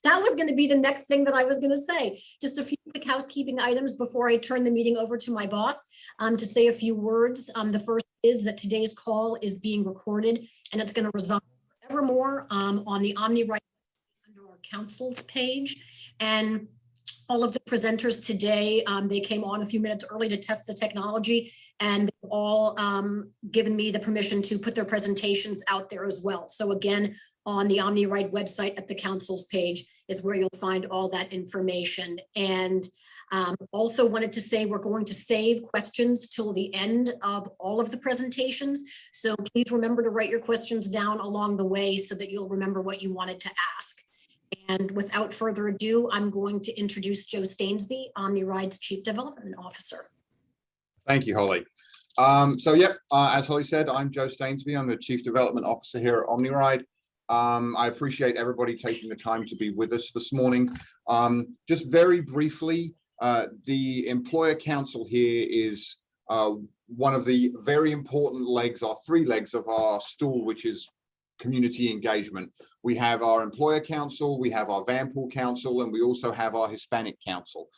That was going to be the next thing that I was going to say. Just a few quick housekeeping items before I turn the meeting over to my boss to say a few words. The first is that today's call is being recorded and it's going to reside forevermore on the OmniRide under our council's page. And all of the presenters today, they came on a few minutes early to test the technology, and they've all given me the permission to put their presentations out there as well. So again, on the OmniRide website at the council's page is where you'll find all that information. And also wanted to say we're going to save questions till the end of all of the presentations. So please remember to write your questions down along the way so that you'll remember what you wanted to ask. And without further ado, I'm going to introduce Joe Stainsby, OmniRide's Chief Development Officer. Thank you, Holly. As Holly said, I'm Joe Stainsby. I'm the Chief Development Officer here at OmniRide. I appreciate everybody taking the time to be with us this morning. Just very briefly, the Employer Council here is one of the very important legs, our three legs of our stool, which is community engagement. We have our Employer Council, we have our Vanpool Council, and we also have our Hispanic Council.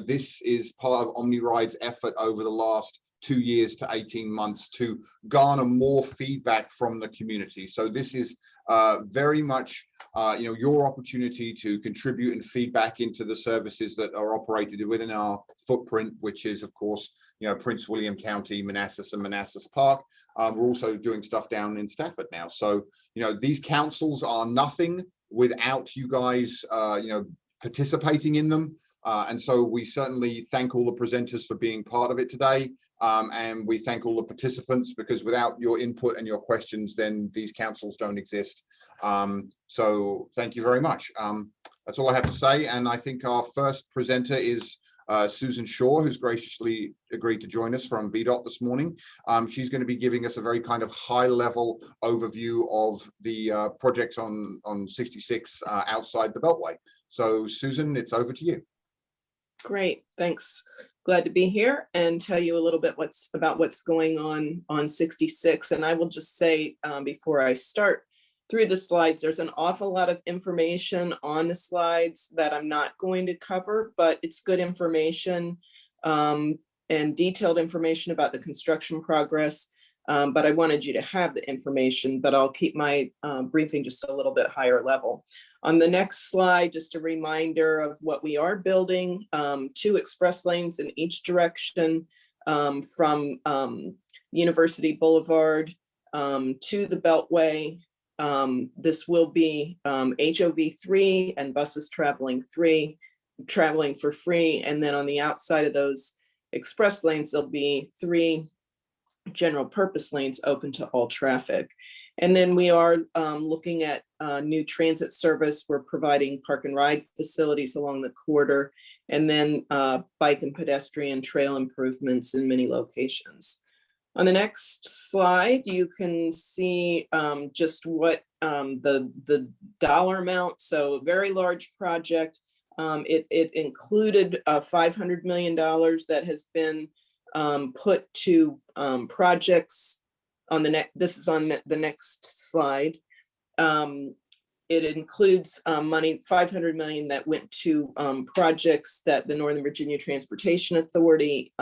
This is part of OmniRide's effort over the last 2 years to 18 months to garner more feedback from the community. So this is very much your opportunity to contribute and feedback into the services that are operated within our footprint, which is of course Prince William County, Manassas and Manassas Park. We're also doing stuff down in Stafford now. So these councils are nothing without you guys participating in them. And so we certainly thank all the presenters for being part of it today. And we thank all the participants, because without your input and your questions, then these councils don't exist. So thank you very much. That's all I have to say. And I think our first presenter is Susan Shaw, who's graciously agreed to join us from VDOT this morning. She's going to be giving us a very kind of high-level overview of the projects on 66 outside the Beltway. So Susan, it's over to you. Great, thanks. Glad to be here and tell you a little bit about what's going on 66. And I will just say before I start through the slides, there's an awful lot of information on the slides that I'm not going to cover, but it's good information and detailed information about the construction progress. But I wanted you to have the information, but I'll keep my briefing just a little bit higher level. On the next slide, just a reminder of what we are building, 2 express lanes in each direction from University Boulevard to the Beltway. This will be HOV3 and buses traveling for free. And then on the outside of those express lanes, there'll be 3 general purpose lanes open to all traffic. And then we are looking at new transit service. We're providing park and ride facilities along the corridor, and then bike and pedestrian trail improvements in many locations. On the next slide, you can see just what the dollar amount. So a very large project. It included $500 million that has been put to projects on the next. This is on the next slide. It includes money, $500 million that went to projects that the Northern Virginia Transportation Authority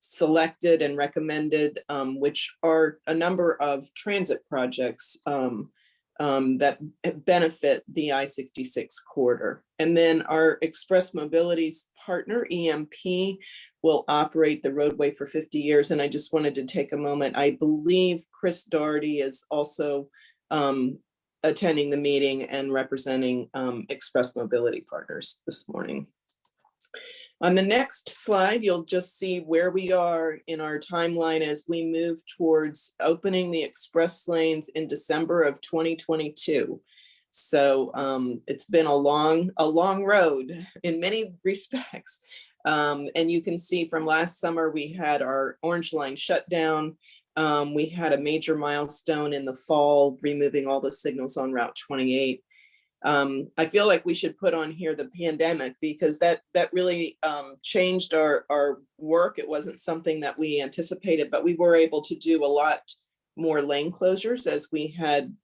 selected and recommended, which are a number of transit projects that benefit the I-66 corridor. And then our Express Mobility's partner, EMP, will operate the roadway for 50 years. And I just wanted to take a moment. I believe Chris Doherty is also attending the meeting and representing Express Mobility Partners this morning. On the next slide, you'll just see where we are in our timeline as we move towards opening the express lanes in December of 2022. So it's been a long road in many respects. And you can see from last summer, we had our Orange Line shutdown. We had a major milestone in the fall, removing all the signals on Route 28. I feel like we should put on here the pandemic, because that really changed our work. It wasn't something that we anticipated, but we were able to do a lot more lane closures as we had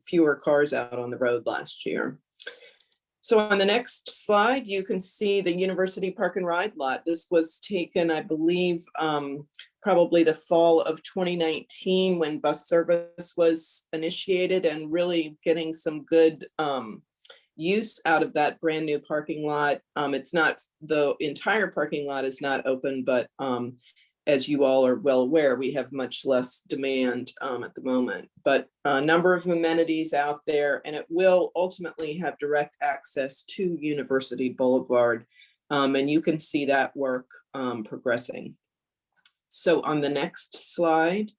fewer cars out on the road last year. So on the next slide, you can see the University Park and Ride lot. This was taken, I believe, probably the fall of 2019 when bus service was initiated, and really getting some good use out of that brand new parking lot. It's not, the entire parking lot is not open, but as you all are well aware, we have much less demand at the moment, but a number of amenities out there, and it will ultimately have direct access to University Boulevard. And you can see that work progressing. So on the next slide,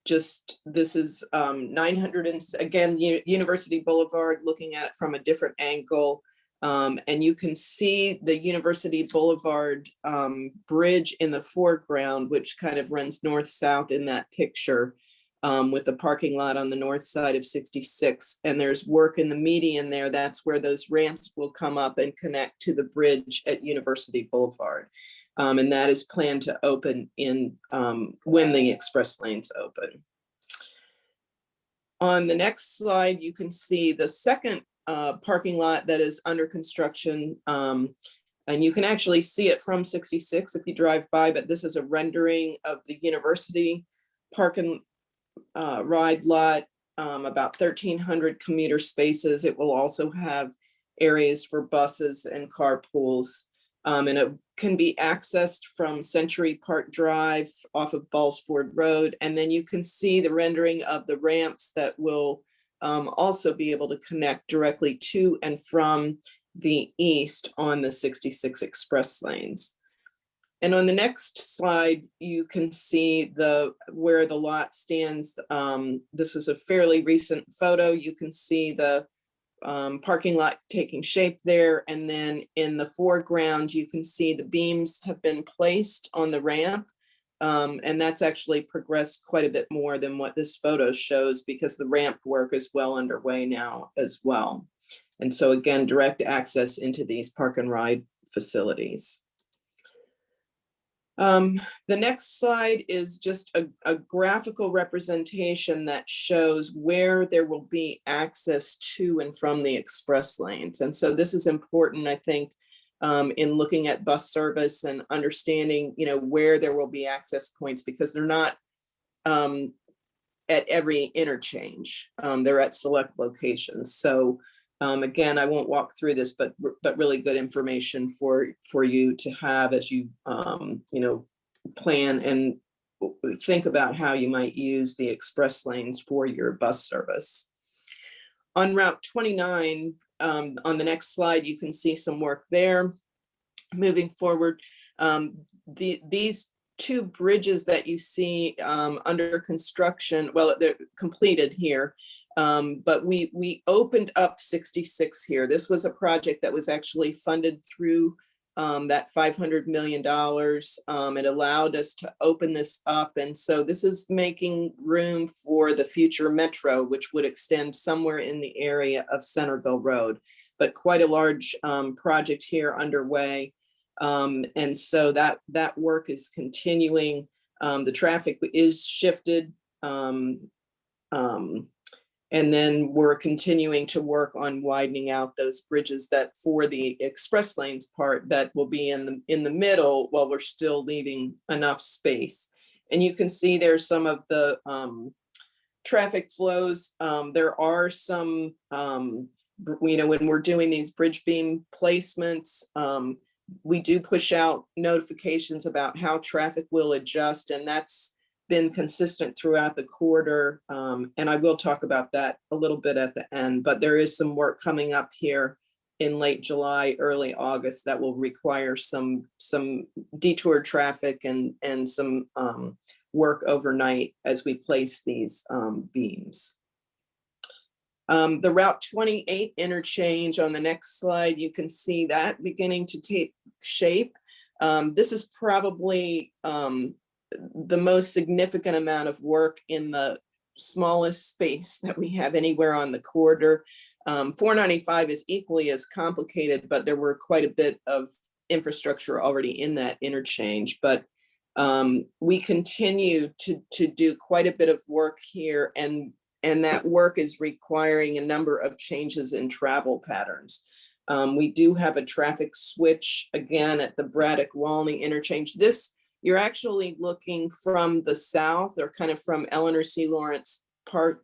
this is 900 and again, University Boulevard, looking at it from a different angle. And you can see the University Boulevard bridge in the foreground, which kind of runs north-south in that picture, with the parking lot on the north side of 66. And there's work in the median there. That's where those ramps will come up and connect to the bridge at University Boulevard. And that is planned to open in when the express lanes open. On the next slide, you can see the second parking lot that is under construction, and you can actually see it from 66 if you drive by, but this is a rendering of the University Park and Ride lot, about 1,300 commuter spaces. It will also have areas for buses and carpools, and it can be accessed from Century Park Drive off of Ballsford Road, and then you can see the rendering of the ramps that will also be able to connect directly to and from the east on the 66 express lanes. And on the next slide, you can see where the lot stands. This is a fairly recent photo. You can see the parking lot taking shape there. And then in the foreground, you can see the beams have been placed on the ramp. And that's actually progressed quite a bit more than what this photo shows, because the ramp work is well underway now as well. And so again, direct access into these park and ride facilities. The next slide is just a graphical representation that shows where there will be access to and from the express lanes. And so this is important, I think, in looking at bus service and understanding, where there will be access points, because they're not at every interchange. They're at select locations. So again, I won't walk through this, but really good information for you to have as you plan and think about how you might use the express lanes for your bus service. On Route 29, on the next slide, you can see some work there. Moving forward, these two bridges that you see under construction, well, they're completed here, but we opened up 66 here. This was a project that was actually funded through that $500 million. It allowed us to open this up. And so this is making room for the future metro, which would extend somewhere in the area of Centerville Road, but quite a large project here underway. And so that work is continuing. The traffic is shifted. And then we're continuing to work on widening out those bridges that for the express lanes part that will be in the middle, while we're still leaving enough space. And you can see there's some of the traffic flows. There are some, when we're doing these bridge beam placements, we do push out notifications about how traffic will adjust, and that's been consistent throughout the quarter. And I will talk about that a little bit at the end, but there is some work coming up here in late July, early August that will require some detour traffic and some work overnight as we place these beams. The Route 28 interchange on the next slide, you can see that beginning to take shape. This is probably the most significant amount of work in the smallest space that we have anywhere on the corridor. 495 is equally as complicated, but there were quite a bit of infrastructure already in that interchange. But We continue to do quite a bit of work here, and that work is requiring a number of changes in travel patterns. We do have a traffic switch again at the Braddock-Walney interchange. This, you're actually looking from the south, or kind of from Eleanor C. Lawrence Park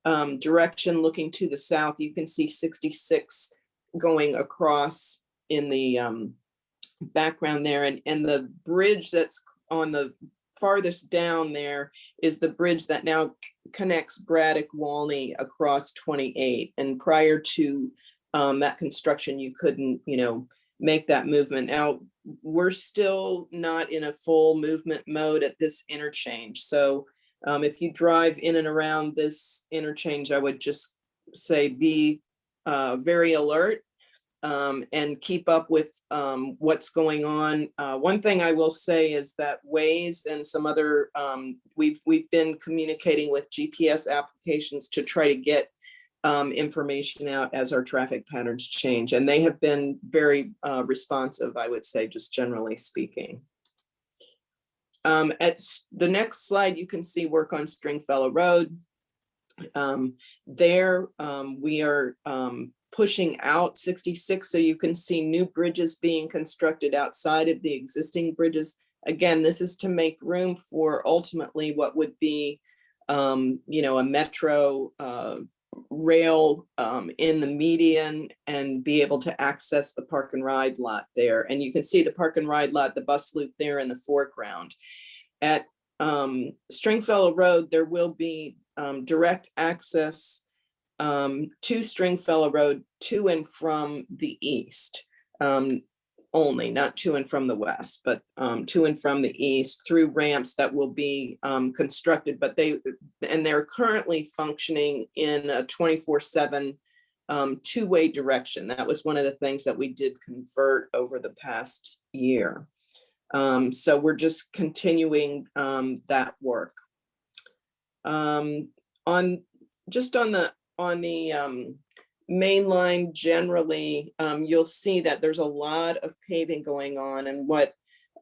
direction, looking to the south. You can see 66 going across in the background there, and the bridge that's on the farthest down there is the bridge that now connects Braddock-Walney across 28. And prior to that construction, you couldn't, make that movement. Now, we're still not in a full movement mode at this interchange. So if you drive in and around this interchange, I would just say be very alert and keep up with what's going on. One thing I will say is that Waze and some other, we've been communicating with GPS applications to try to get information out as our traffic patterns change. And they have been very responsive, I would say, just generally speaking. At the next slide, you can see work on Stringfellow Road. There we are pushing out 66, so you can see new bridges being constructed outside of the existing bridges. Again, this is to make room for ultimately what would be, a metro rail in the median, and be able to access the park and ride lot there. And you can see the park and ride lot, the bus loop there in the foreground. At Stringfellow Road, there will be direct access to Stringfellow Road to and from the east, only, not to and from the west, but to and from the east through ramps that will be constructed. But they're currently functioning in a 24/7 two-way direction. That was one of the things that we did convert over the past year. So we're just continuing that work. On the main line generally, you'll see that there's a lot of paving going on, and what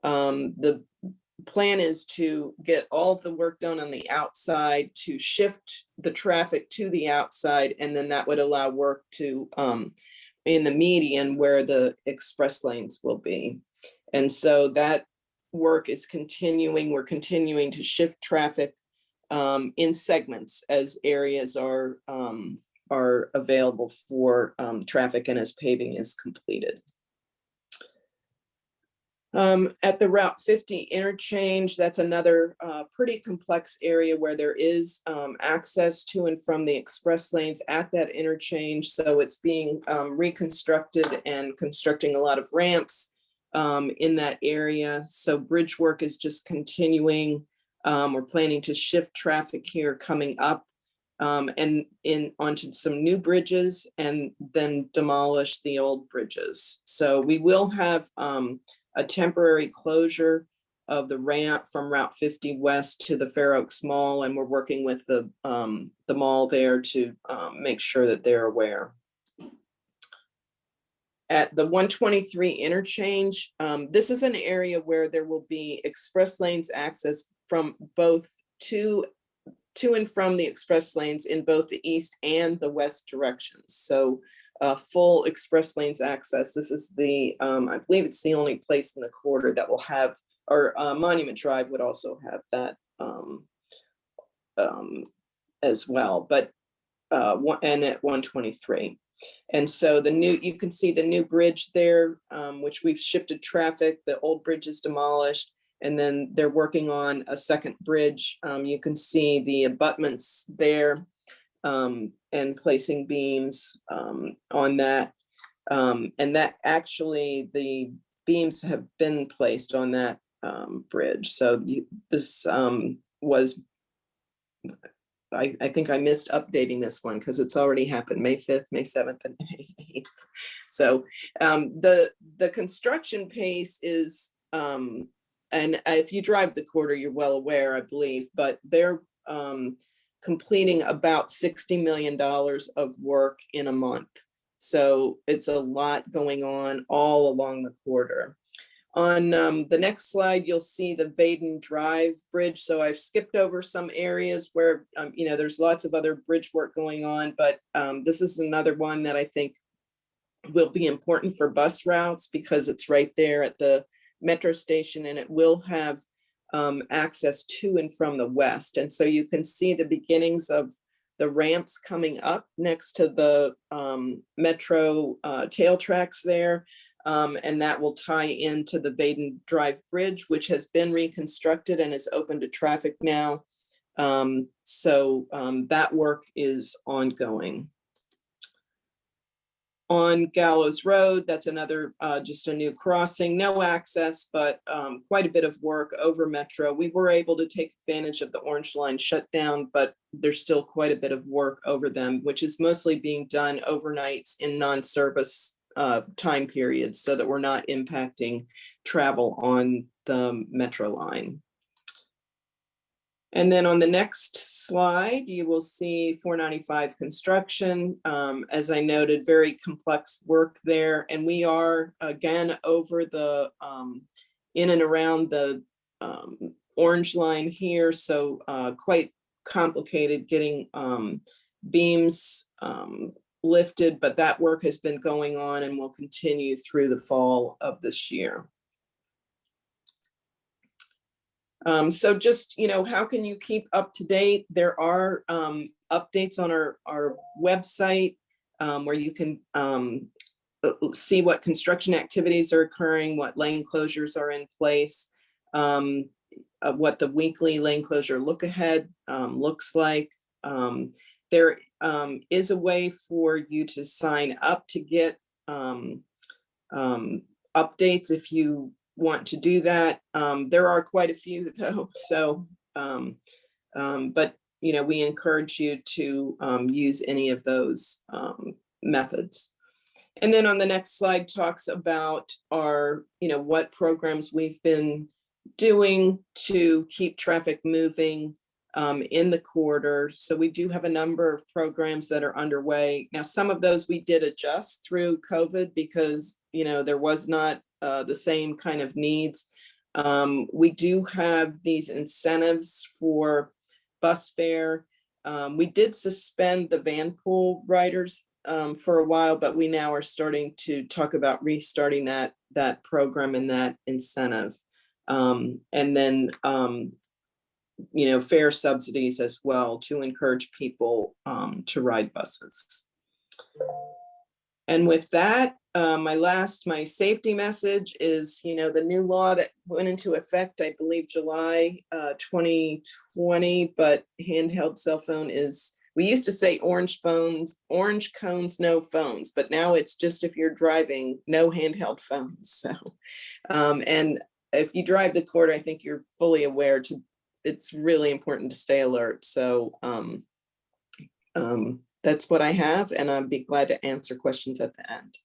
the plan is to get all of the work done on the outside to shift the traffic to the outside, and then that would allow work to in the median where the express lanes will be. And so that work is continuing. We're continuing to shift traffic in segments as areas are available for traffic and as paving is completed. At the Route 50 interchange, that's another pretty complex area where there is access to and from the express lanes at that interchange. So it's being reconstructed and constructing a lot of ramps in that area. So bridge work is just continuing. We're planning to shift traffic here coming up and onto some new bridges, and then demolish the old bridges. So we will have a temporary closure of the ramp from Route 50 West to the Fair Oaks Mall, and we're working with the mall there to make sure that they're aware. At the 123 interchange, this is an area where there will be express lanes access from both to and from the express lanes in both the east and the west directions. So full express lanes access. This is the, I believe it's the only place in the quarter that will have, or Monument Drive would also have that as well, but and at 123. And so you can see the new bridge there, which we've shifted traffic. The old bridge is demolished, and then they're working on a second bridge. You can see the abutments there and placing beams on that. And that actually, the beams have been placed on that bridge. So this was, I think I missed updating this one because it's already happened May 5th, May 7th, and May 8th. So the construction pace is, and if you drive the quarter, you're well aware, I believe, but they're completing about $60 million of work in a month. So it's a lot going on all along the quarter. On the next slide, you'll see the Vaden Drive Bridge. So I've skipped over some areas where, there's lots of other bridge work going on, but this is another one that I think will be important for bus routes because it's right there at the metro station and it will have access to and from the west. And so you can see the beginnings of the ramps coming up next to the metro tail tracks there. And that will tie into the Vaden Drive Bridge, which has been reconstructed and is open to traffic now. That work is ongoing. On Gallows Road, that's another, just a new crossing, no access, but quite a bit of work over Metro. We were able to take advantage of the Orange Line shutdown, but there's still quite a bit of work over them, which is mostly being done overnights in non-service time periods so that we're not impacting travel on the Metro line. And then on the next slide, you will see 495 construction. As I noted, very complex work there. And we are again over the, in and around the orange line here. So quite complicated getting beams lifted, but that work has been going on and will continue through the fall of this year. So just, how can you keep up to date? There are updates on our website where you can see what construction activities are occurring, what lane closures are in place, what the weekly lane closure look ahead looks like. There is a way for you to sign up to get updates if you want to do that. There are quite a few though, so but we encourage you to use any of those methods. And then on the next slide talks about our what programs we've been doing to keep traffic moving in the corridor. So we do have a number of programs that are underway. Now, some of those we did adjust through COVID because there was not the same kind of needs. We do have these incentives for bus fare. We did suspend the van pool riders for a while, but we now are starting to talk about restarting that program and that incentive. And then fare subsidies as well to encourage people to ride buses. And with that, my safety message is, the new law that went into effect, I believe, July 2020, but handheld cell phone is, we used to say orange cones, no phones, but now it's just if you're driving, no handheld phones. So, and if you drive the corridor, I think you're fully aware it's really important to stay alert. So that's what I have, and I'd be glad to answer questions at the end.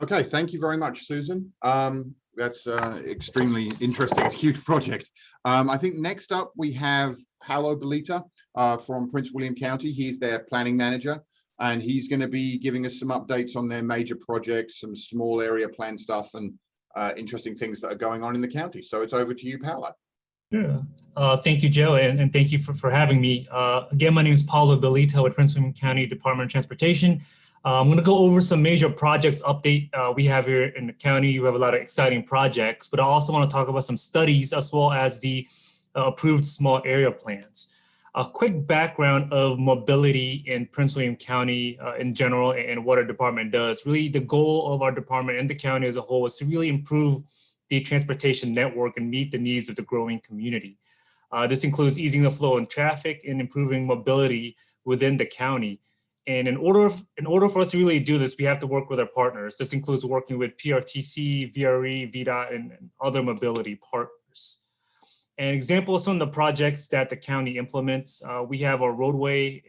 Okay, thank you very much, Susan. That's extremely interesting. It's a huge project. I think next up we have Paolo Belita from Prince William County. He's their planning manager, and he's going to be giving us some updates on their major projects, some small area plan stuff, and interesting things that are going on in the county. So it's over to you, Paolo. Sure. Thank you, Joe, and thank you for having me. Again, my name is Paulo Belita with Prince William County Department of Transportation. I'm going to go over some major projects update we have here in the county. We have a lot of exciting projects, but I also want to talk about some studies as well as the approved small area plans. A quick background of mobility in Prince William County in general and what our department does. Really, the goal of our department and the county as a whole is to really improve the transportation network and meet the needs of the growing community. This includes easing the flow in traffic and improving mobility within the county. And in order for us to really do this, we have to work with our partners. This includes working with PRTC, VRE, VDOT, and other mobility partners. An example of some of the projects that the county implements, we have our roadway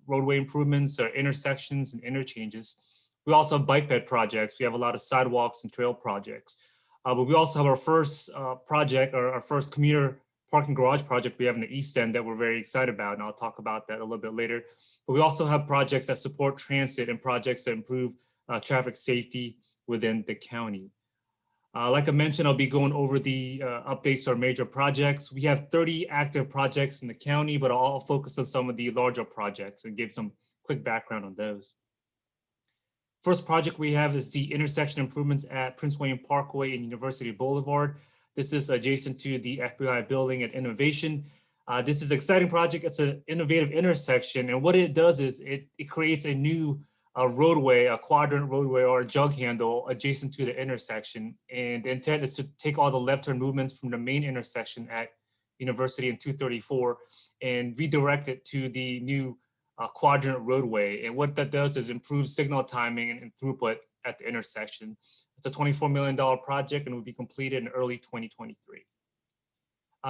improvements, our intersections and interchanges. We also have bike ped projects. We have a lot of sidewalks and trail projects. But we also have our first project, or our first commuter parking garage project we have in the East End that we're very excited about, and I'll talk about that a little bit later. But we also have projects that support transit and projects that improve traffic safety within the county. Like I mentioned, I'll be going over the updates to our major projects. We have 30 active projects in the county, but I'll focus on some of the larger projects and give some quick background on those. First project we have is the intersection improvements at Prince William Parkway and University Boulevard. This is adjacent to the FBI building at Innovation. This is an exciting project. It's an innovative intersection. And what it does is it creates a new roadway, a quadrant roadway or a jug handle adjacent to the intersection. And the intent is to take all the left turn movements from the main intersection at University and 234 and redirect it to the new quadrant roadway. And what that does is improve signal timing and throughput at the intersection. It's a $24 million project and will be completed in early 2023.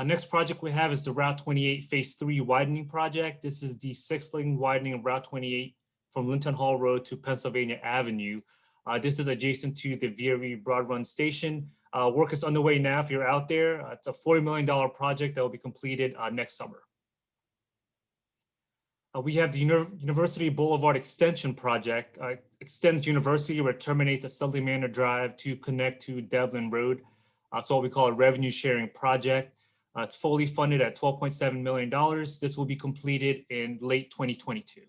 Next project we have is the Route 28 Phase 3 widening project. This is the 6-lane widening of Route 28 from Linton Hall Road to Pennsylvania Avenue. This is adjacent to the VRE Broad Run Station. Work is underway now if you're out there. It's a $40 million project that will be completed next summer. We have the University Boulevard Extension Project. Extends University where it terminates Assembly Manor Drive to connect to Devlin Road. So what we call a revenue sharing project. It's fully funded at $12.7 million. This will be completed in late 2022.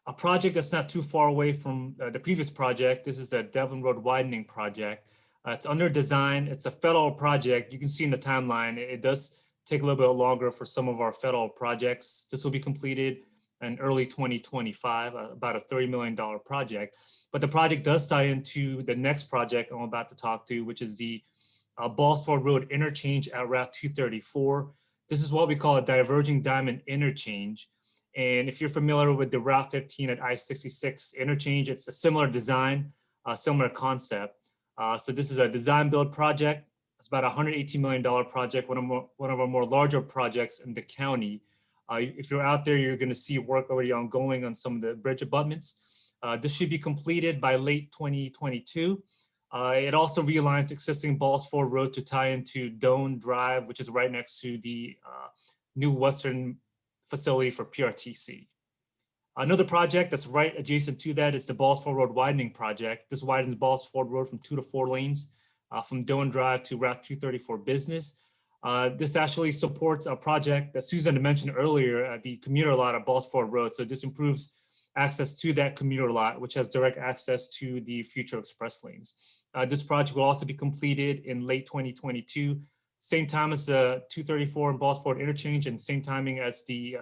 A project that's not too far away from the previous project. This is the Devlin Road widening project. It's under design. It's a federal project. You can see in the timeline, it does take a little bit longer for some of our federal projects. This will be completed in early 2025, about a $30 million project. But the project does tie into the next project I'm about to talk to, which is the Ballsford Road interchange at Route 234. This is what we call a diverging diamond interchange. And if you're familiar with the Route 15 at I-66 interchange, it's a similar design, similar concept. So this is a design build project. It's about a $118 million project, one of our more larger projects in the county. If you're out there, you're going to see work already ongoing on some of the bridge abutments. This should be completed by late 2022. It also realigns existing Ballsford Road to tie into Doane Drive, which is right next to the new Western facility for PRTC. Another project that's right adjacent to that is the Ballsford Road widening project. This widens Ballsford Road from 2 to 4 lanes. From Doane Drive to Route 234 Business. This actually supports a project that Susan mentioned earlier at the commuter lot at Ballsford Road. So this improves access to that commuter lot, which has direct access to the future express lanes. This project will also be completed in late 2022, same time as the 234 and Ballsford interchange and same timing as the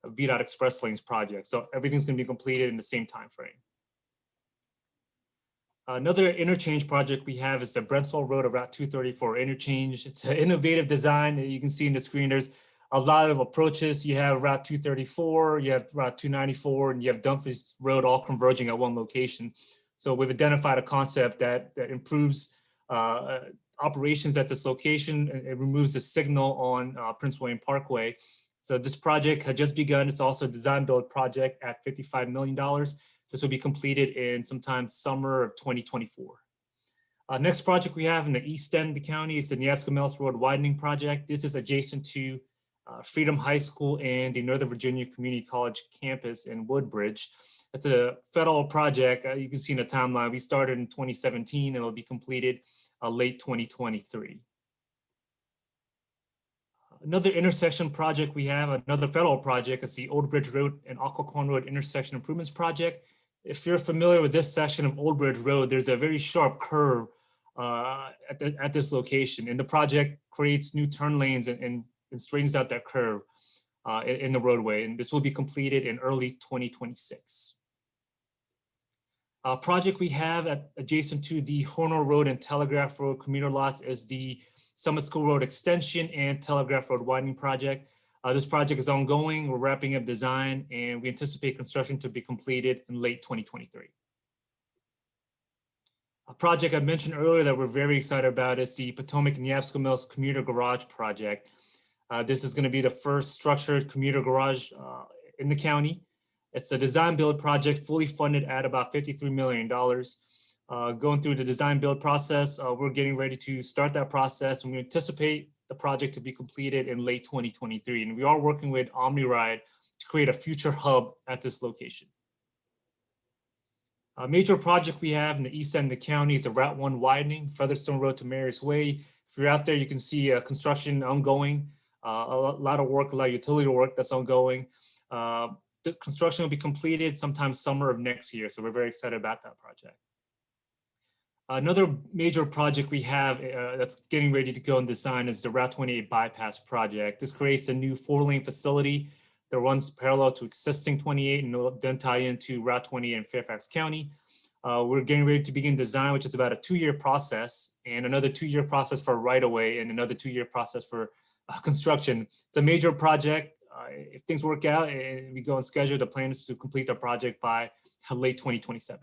VDOT express lanes project. So everything's going to be completed in the same time frame. Another interchange project we have is the Brentsville Road of Route 234 interchange. It's an innovative design that you can see in the screen. There's a lot of approaches. You have Route 234, you have Route 294, and you have Dumfries Road all converging at one location. So we've identified a concept that improves operations at this location. And it removes the signal on Prince William Parkway. So this project had just begun. It's also a design build project at $55 million. This will be completed in sometime summer of 2024. Next project we have in the east end of the county is the Neabsco Mills Road widening project. This is adjacent to Freedom High School and the Northern Virginia Community College campus in Woodbridge. It's a federal project. You can see in the timeline, we started in 2017 and it'll be completed late 2023. Another intersection project we have, another federal project, is the Old Bridge Road and Occoquan Road intersection improvements project. If you're familiar with this section of Old Bridge Road, there's a very sharp curve at this location, and the project creates new turn lanes and straightens out that curve in the roadway, and this will be completed in early 2026. Project we have adjacent to the Horner Road and Telegraph Road commuter lots is the Summit School Road Extension and Telegraph Road widening project. This project is ongoing. We're wrapping up design and we anticipate construction to be completed in late 2023. A project I mentioned earlier that we're very excited about is the Potomac and Neabsco Mills commuter garage project. This is going to be the first structured commuter garage in the county. It's a design build project fully funded at about $53 million. Going through the design build process, we're getting ready to start that process, and we anticipate the project to be completed in late 2023. And we are working with OmniRide to create a future hub at this location. A major project we have in the east end of the county is the Route 1 widening, Featherstone Road to Mary's Way. If you're out there, you can see construction ongoing, a lot of work, a lot of utility work that's ongoing. The construction will be completed sometime summer of next year, so we're very excited about that project. Another major project we have that's getting ready to go in design is the Route 28 bypass project. This creates a new 4-lane facility that runs parallel to existing 28 and will then tie into Route 28 in Fairfax County. We're getting ready to begin design, which is about a 2-year process, and another 2-year process for right-of-way, and another 2-year process for construction. It's a major project. If things work out and we go on schedule, the plan is to complete the project by late 2027.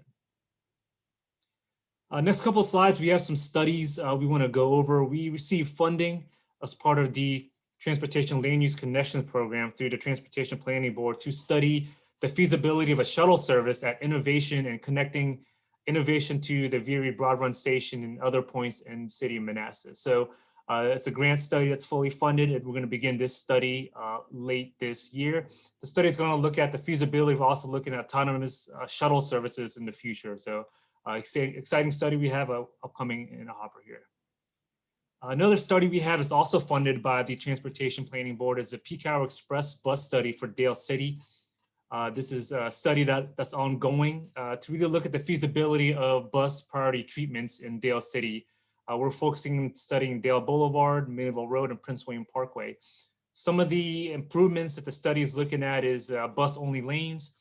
Next couple of slides, we have some studies we want to go over. We received funding as part of the Transportation Land Use Connections Program through the Transportation Planning Board to study the feasibility of a shuttle service at Innovation and connecting Innovation to the Veery Broad Run Station and other points in the city of Manassas. So it's a grant study that's fully funded, and we're going to begin this study late this year. The study is going to look at the feasibility of also looking at autonomous shuttle services in the future. So exciting study we have upcoming in the hopper here. Another study we have is also funded by the Transportation Planning Board is the Peak Hour Express bus study for Dale City. This is a study that's ongoing to really look at the feasibility of bus priority treatments in Dale City. We're focusing on studying Dale Boulevard, Maynardville Road, and Prince William Parkway. Some of the improvements that the study is looking at is bus-only lanes,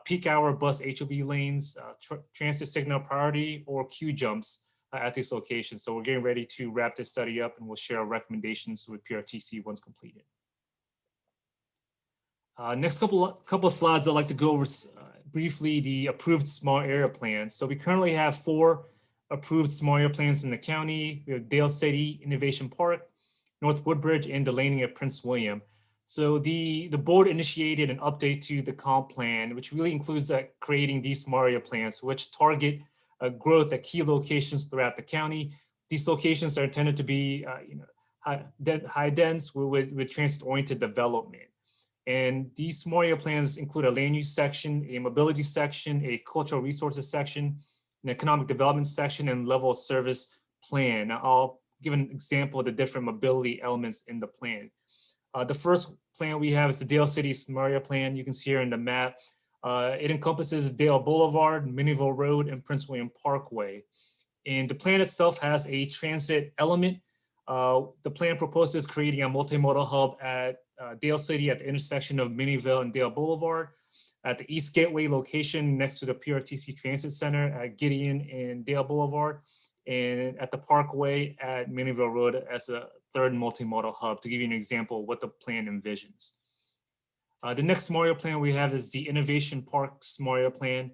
peak hour bus HOV lanes, transit signal priority, or queue jumps at these locations. So we're getting ready to wrap this study up, and we'll share our recommendations with PRTC once completed. Next couple of slides, I'd like to go over briefly the approved small area plans. So we currently have 4 approved small area plans in the county. We have Dale City, Innovation Park, North Woodbridge, and the Landing at Prince William. So the board initiated an update to the comp plan, which really includes creating these small area plans, which target growth at key locations throughout the county. These locations are intended to be high dense with transit-oriented development. And these small area plans include a land use section, a mobility section, a cultural resources section, an economic development section, and level of service plan. Now, I'll give an example of the different mobility elements in the plan. The first plan we have is the Dale City Small Area Plan. You can see here in the map. It encompasses Dale Boulevard, Maynardville Road, and Prince William Parkway. And the plan itself has a transit element. The plan proposes creating a multimodal hub at Dale City at the intersection of Maynardville and Dale Boulevard, at the East Gateway location next to the PRTC Transit Center at Gideon and Dale Boulevard, and at the Parkway at Maynardville Road as a third multimodal hub, to give you an example of what the plan envisions. The next small area plan we have is the Innovation Park Small Area Plan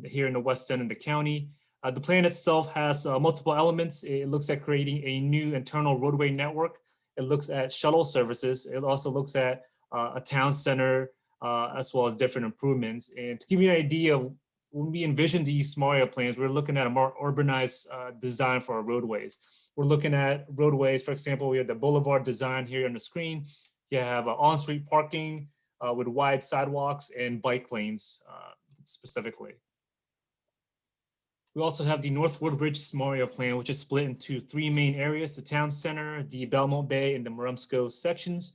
here in the west end of the county. The plan itself has multiple elements. It looks at creating a new internal roadway network. It looks at shuttle services. It also looks at a town center, as well as different improvements. And to give you an idea of when we envision these small area plans, we're looking at a more urbanized design for our roadways. We're looking at roadways, for example, we have the boulevard design here on the screen. You have on-street parking with wide sidewalks and bike lanes specifically. We also have the North Woodbridge Small Area Plan, which is split into 3 main areas: the town center, the Belmont Bay, and the Marumsco sections.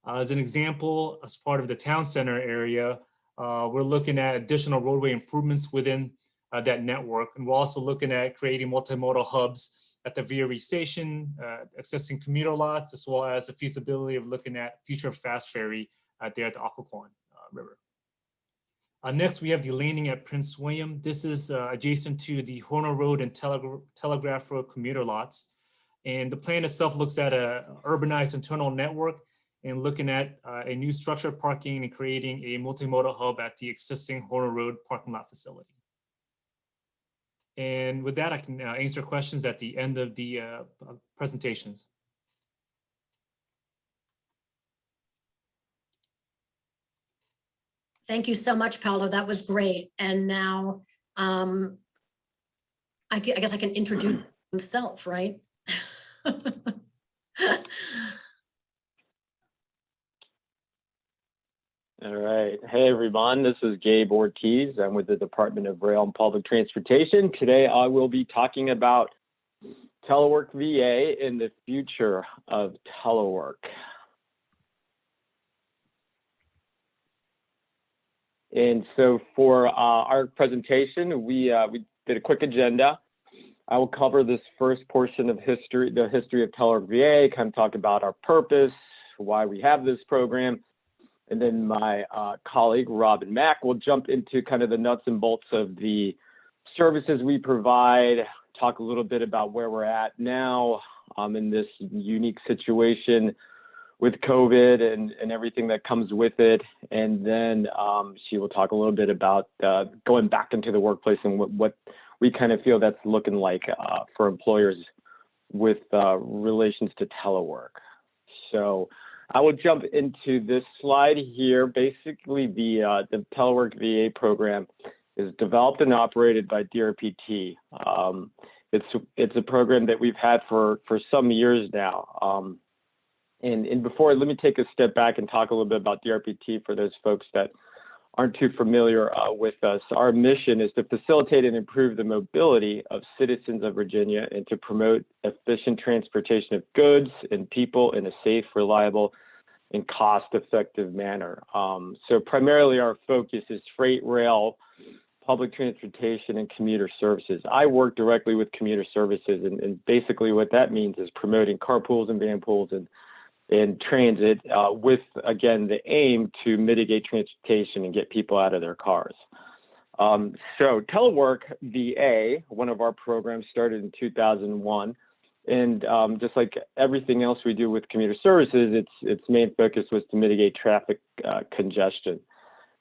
As an example, as part of the town center area, we're looking at additional roadway improvements within that network. And we're also looking at creating multimodal hubs at the Veery Station, accessing commuter lots, as well as the feasibility of looking at future fast ferry there at the Occoquan River. Next, we have the landing at Prince William. This is adjacent to the Horner Road and Telegraph Road commuter lots. And the plan itself looks at an urbanized internal network and looking at a new structured parking and creating a multimodal hub at the existing Horner Road parking lot facility. And with that, I can answer questions at the end of the presentations. Thank you so much, Paolo. That was great. And now I guess I can introduce myself, right? All right. right. Hey, everyone. This is Gabe Ortiz. I'm with the Department of Rail and Public Transportation. Today, I will be talking about Telework VA and the future of telework. And so for our presentation, we did a quick agenda. I will cover this first portion of the history of Telework VA, kind of talk about our purpose, why we have this program. And then my colleague, Robin Mack, will jump into kind of the nuts and bolts of the services we provide, talk a little bit about where we're at now in this unique situation with COVID and everything that comes with it. And then she will talk a little bit about going back into the workplace and what we kind of feel that's looking like for employers with relations to telework. So I will jump into this slide here. Basically, the Telework VA program is developed and operated by DRPT. It's a program that we've had for some years now. And before, let me take a step back and talk a little bit about DRPT for those folks that aren't too familiar with us. Our mission is to facilitate and improve the mobility of citizens of Virginia and to promote efficient transportation of goods and people in a safe, reliable, and cost-effective manner. So primarily our focus is freight, rail, public transportation, and commuter services. I work directly with commuter services, and basically what that means is promoting carpools and van pools and transit with, again, the aim to mitigate transportation and get people out of their cars. So Telework VA, one of our programs, started in 2001. And just like everything else we do with commuter services, its main focus was to mitigate traffic congestion.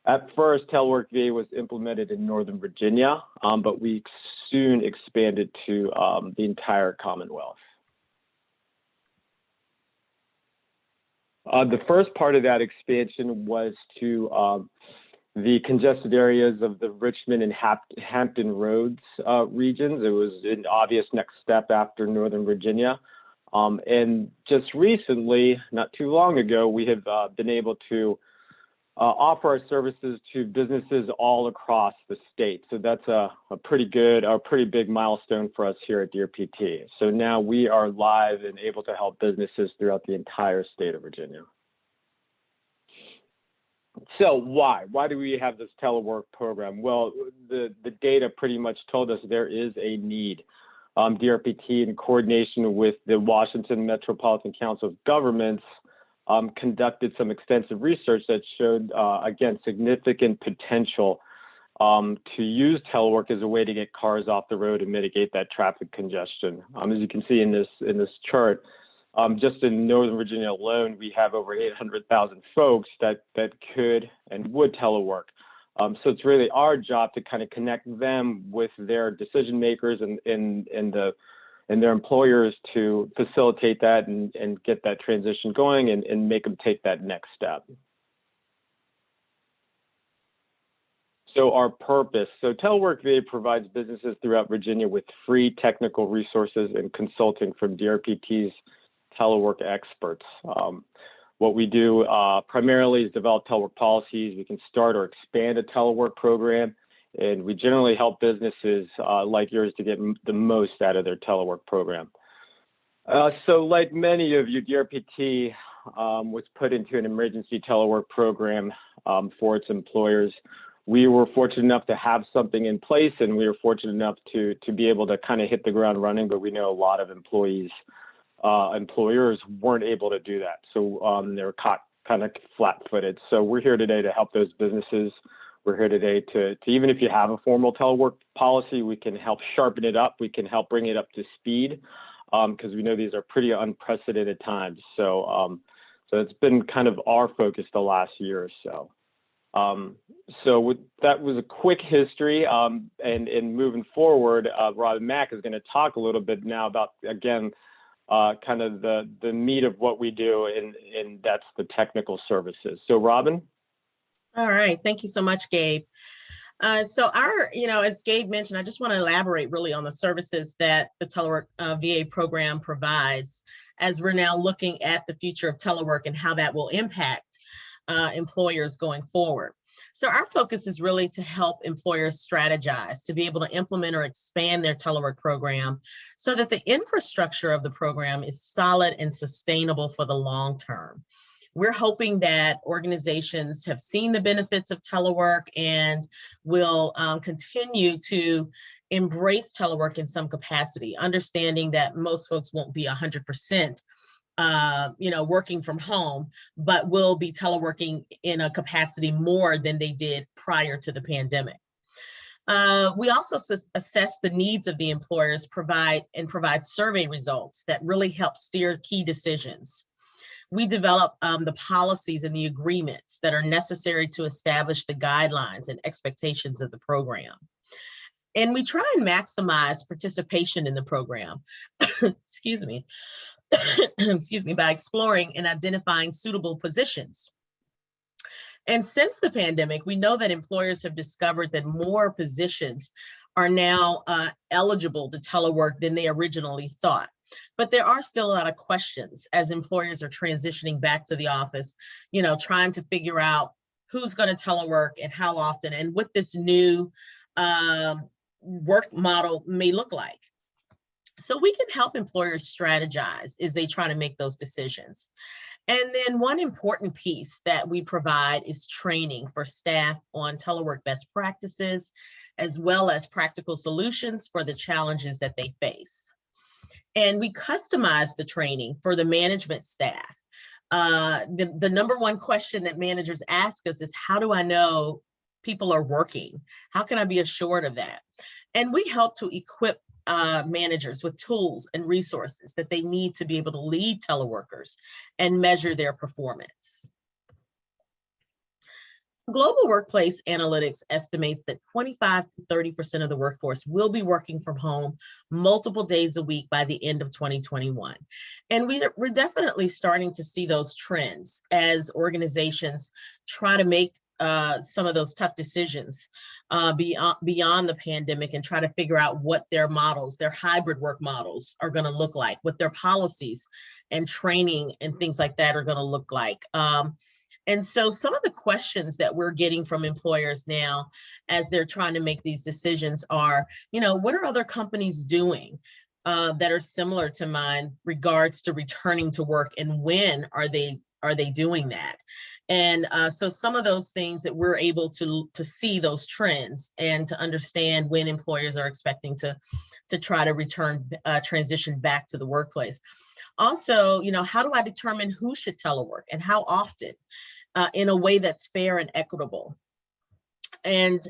At first, Telework VA was implemented in Northern Virginia, but we soon expanded to the entire Commonwealth. The first part of that expansion was to the congested areas of the Richmond and Hampton Roads regions. It was an obvious next step after Northern Virginia. And just recently, not too long ago, we have been able to offer our services to businesses all across the state. So that's a pretty big milestone for us here at DRPT. So now we are live and able to help businesses throughout the entire state of Virginia. So why do we have this telework program? Well, the data pretty much told us there is a need. DRPT, in coordination with the Washington Metropolitan Council of Governments, conducted some extensive research that showed, again, significant potential to use telework as a way to get cars off the road and mitigate that traffic congestion. As you can see in this chart, just in Northern Virginia alone, we have over 800,000 folks that could and would telework. So it's really our job to kind of connect them with their decision makers and their employers to facilitate that and get that transition going and make them take that next step. So our purpose. So Telework VA provides businesses throughout Virginia with free technical resources and consulting from DRPT's telework experts. What we do primarily is develop telework policies. We can start or expand a telework program, and we generally help businesses like yours to get the most out of their telework program. So like many of you, DRPT was put into an emergency telework program for its employers. We were fortunate enough to have something in place, and we were fortunate enough to be able to kind of hit the ground running, but we know a lot of employers weren't able to do that. So they were caught kind of flat-footed. So we're here today to help those businesses. We're here today to even if you have a formal telework policy, we can help sharpen it up. We can help bring it up to speed because we know these are pretty unprecedented times. So it's been kind of our focus the last year or so. That was a quick history, and moving forward, Robin Mack is going to talk a little bit now about, again, kind of the meat of what we do, and that's the technical services. So Robin? All right, thank you so much, Gabe. So as Gabe mentioned, I just want to elaborate really on the services that the Telework VA program provides as we're now looking at the future of telework and how that will impact employers going forward. So our focus is really to help employers strategize, to be able to implement or expand their telework program so that the infrastructure of the program is solid and sustainable for the long term. We're hoping that organizations have seen the benefits of telework and will continue to embrace telework in some capacity, understanding that most folks won't be 100% working from home, but will be teleworking in a capacity more than they did prior to the pandemic. We also assess the needs of the employers, provide survey results that really help steer key decisions. We develop the policies and the agreements that are necessary to establish the guidelines and expectations of the program. And we try and maximize participation in the program, excuse me, by exploring and identifying suitable positions. And since the pandemic, we know that employers have discovered that more positions are now eligible to telework than they originally thought. But there are still a lot of questions as employers are transitioning back to the office, trying to figure out who's going to telework and how often and what this new work model may look like. So we can help employers strategize as they try to make those decisions. And then one important piece that we provide is training for staff on telework best practices, as well as practical solutions for the challenges that they face. And we customize the training for the management staff. The number one question that managers ask us is, how do I know people are working? How can I be assured of that? And we help to equip managers with tools and resources that they need to be able to lead teleworkers and measure their performance. Global Workplace Analytics estimates that 25 to 30% of the workforce will be working from home multiple days a week by the end of 2021. And we're definitely starting to see those trends as organizations try to make some of those tough decisions beyond the pandemic and try to figure out what their models, their hybrid work models are going to look like, what their policies and training and things like that are going to look like. And so some of the questions that we're getting from employers now as they're trying to make these decisions are, what are other companies doing that are similar to mine regards to returning to work, and when are they doing that? And so some of those things that we're able to see those trends and to understand when employers are expecting to try to transition back to the workplace. Also, how do I determine who should telework and how often in a way that's fair and equitable? And,